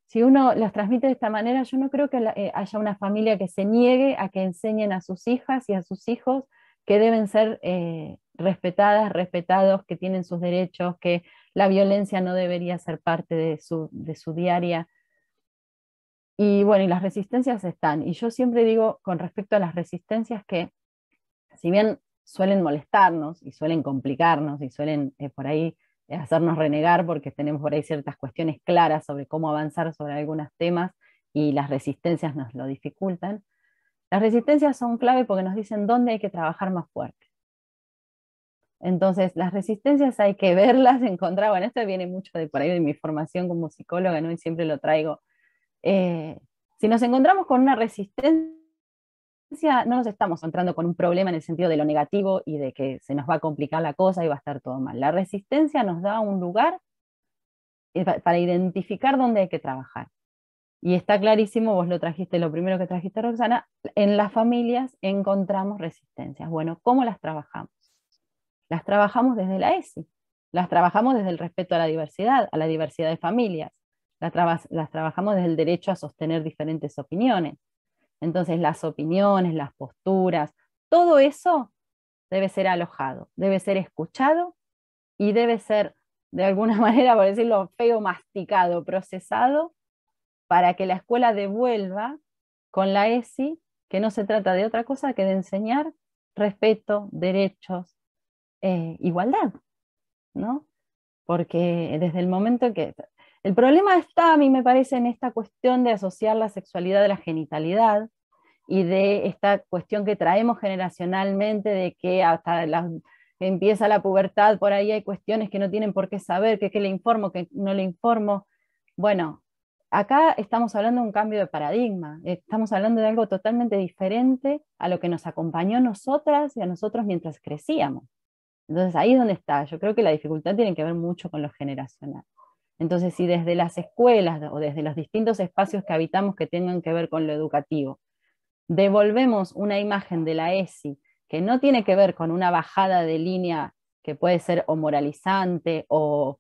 si uno las transmite de esta manera, yo no creo que haya una familia que se niegue a que enseñen a sus hijas y a sus hijos que deben ser respetadas, respetados, que tienen sus derechos, que la violencia no debería ser parte de su diaria. Y bueno, y las resistencias están. Y yo siempre digo con respecto a las resistencias que, si bien suelen molestarnos y suelen complicarnos y suelen por ahí hacernos renegar porque tenemos por ahí ciertas cuestiones claras sobre cómo avanzar sobre algunos temas y las resistencias nos lo dificultan. Las resistencias son clave porque nos dicen dónde hay que trabajar más fuerte. Entonces, las resistencias hay que verlas, encontrar, bueno, esto viene mucho de por ahí de mi formación como psicóloga, ¿no? Y siempre lo traigo. Si nos encontramos con una resistencia, no nos estamos encontrando con un problema en el sentido de lo negativo y de que se nos va a complicar la cosa y va a estar todo mal. La resistencia nos da un lugar para identificar dónde hay que trabajar. Y está clarísimo, vos lo trajiste, lo primero que trajiste, Roxana, en las familias encontramos resistencias. Bueno, ¿cómo las trabajamos? Las trabajamos desde la ESI, las trabajamos desde el respeto a la diversidad de familias, las trabajamos desde el derecho a sostener diferentes opiniones. Entonces las opiniones, las posturas, todo eso debe ser alojado, debe ser escuchado y debe ser, de alguna manera, por decirlo feo, masticado, procesado, para que la escuela devuelva con la ESI que no se trata de otra cosa que de enseñar respeto, derechos, igualdad, ¿no? Porque desde el momento que... El problema está, a mí me parece, en esta cuestión de asociar la sexualidad a la genitalidad y de esta cuestión que traemos generacionalmente de que hasta empieza la pubertad, por ahí hay cuestiones que no tienen por qué saber, que le informo, que no le informo. Bueno, acá estamos hablando de un cambio de paradigma, estamos hablando de algo totalmente diferente a lo que nos acompañó a nosotras y a nosotros mientras crecíamos. Entonces ahí es donde está, yo creo que la dificultad tiene que ver mucho con lo generacional. Entonces si desde las escuelas o desde los distintos espacios que habitamos que tengan que ver con lo educativo, devolvemos una imagen de la ESI que no tiene que ver con una bajada de línea que puede ser o moralizante, o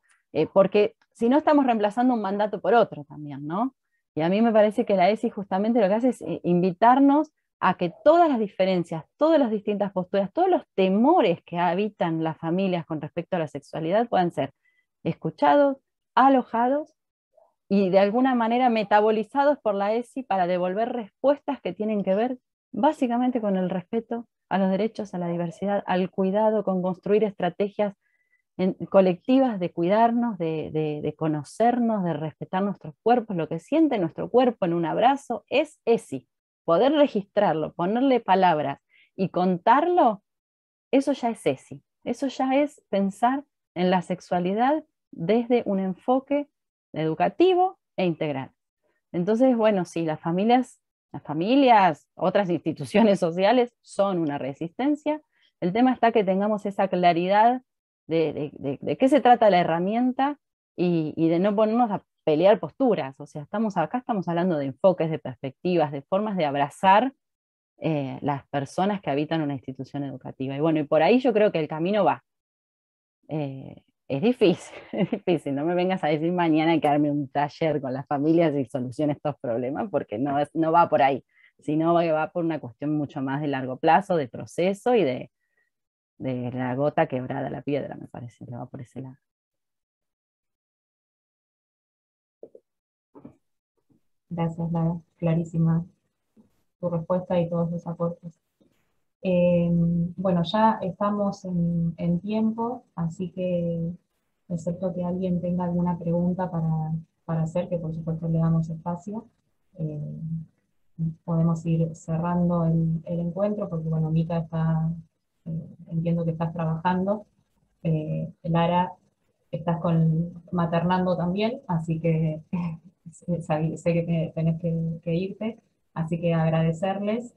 porque si no estamos reemplazando un mandato por otro también, ¿no? Y a mí me parece que la ESI justamente lo que hace es invitarnos a que todas las diferencias, todas las distintas posturas, todos los temores que habitan las familias con respecto a la sexualidad puedan ser escuchados, alojados y de alguna manera metabolizados por la ESI para devolver respuestas que tienen que ver básicamente con el respeto a los derechos, a la diversidad, al cuidado, con construir estrategias colectivas de cuidarnos, de conocernos, de respetar nuestros cuerpos. Lo que siente nuestro cuerpo en un abrazo es ESI. Poder registrarlo, ponerle palabras y contarlo, eso ya es ESI. Eso ya es pensar en la sexualidad desde un enfoque educativo e integral. Entonces, bueno, sí, las familias, otras instituciones sociales son una resistencia. El tema está que tengamos esa claridad de qué se trata la herramienta y de no ponernos a pelear posturas. O sea, acá estamos hablando de enfoques, de perspectivas, de formas de abrazar las personas que habitan una institución educativa. Y bueno, y por ahí yo creo que el camino va. Es difícil, es difícil. No me vengas a decir mañana que darme un taller con las familias y solucione estos problemas, porque no va por ahí, sino va por una cuestión mucho más de largo plazo, de proceso y de la gota quebrada la piedra, me parece, que va por ese lado. Gracias, Lara. Clarísima tu respuesta y todos los aportes. Bueno, ya estamos en tiempo, así que, excepto que alguien tenga alguna pregunta para hacer, que por supuesto le damos espacio, podemos ir cerrando el encuentro, porque bueno, Mica entiendo que estás trabajando, Lara, estás maternando también, así que sé que tenés que irte. Así que agradecerles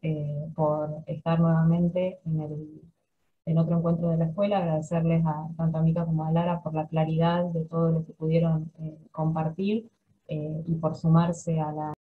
por estar nuevamente en otro encuentro de la escuela, agradecerles tanto a Mica como a Lara por la claridad de todo lo que pudieron compartir y por sumarse a la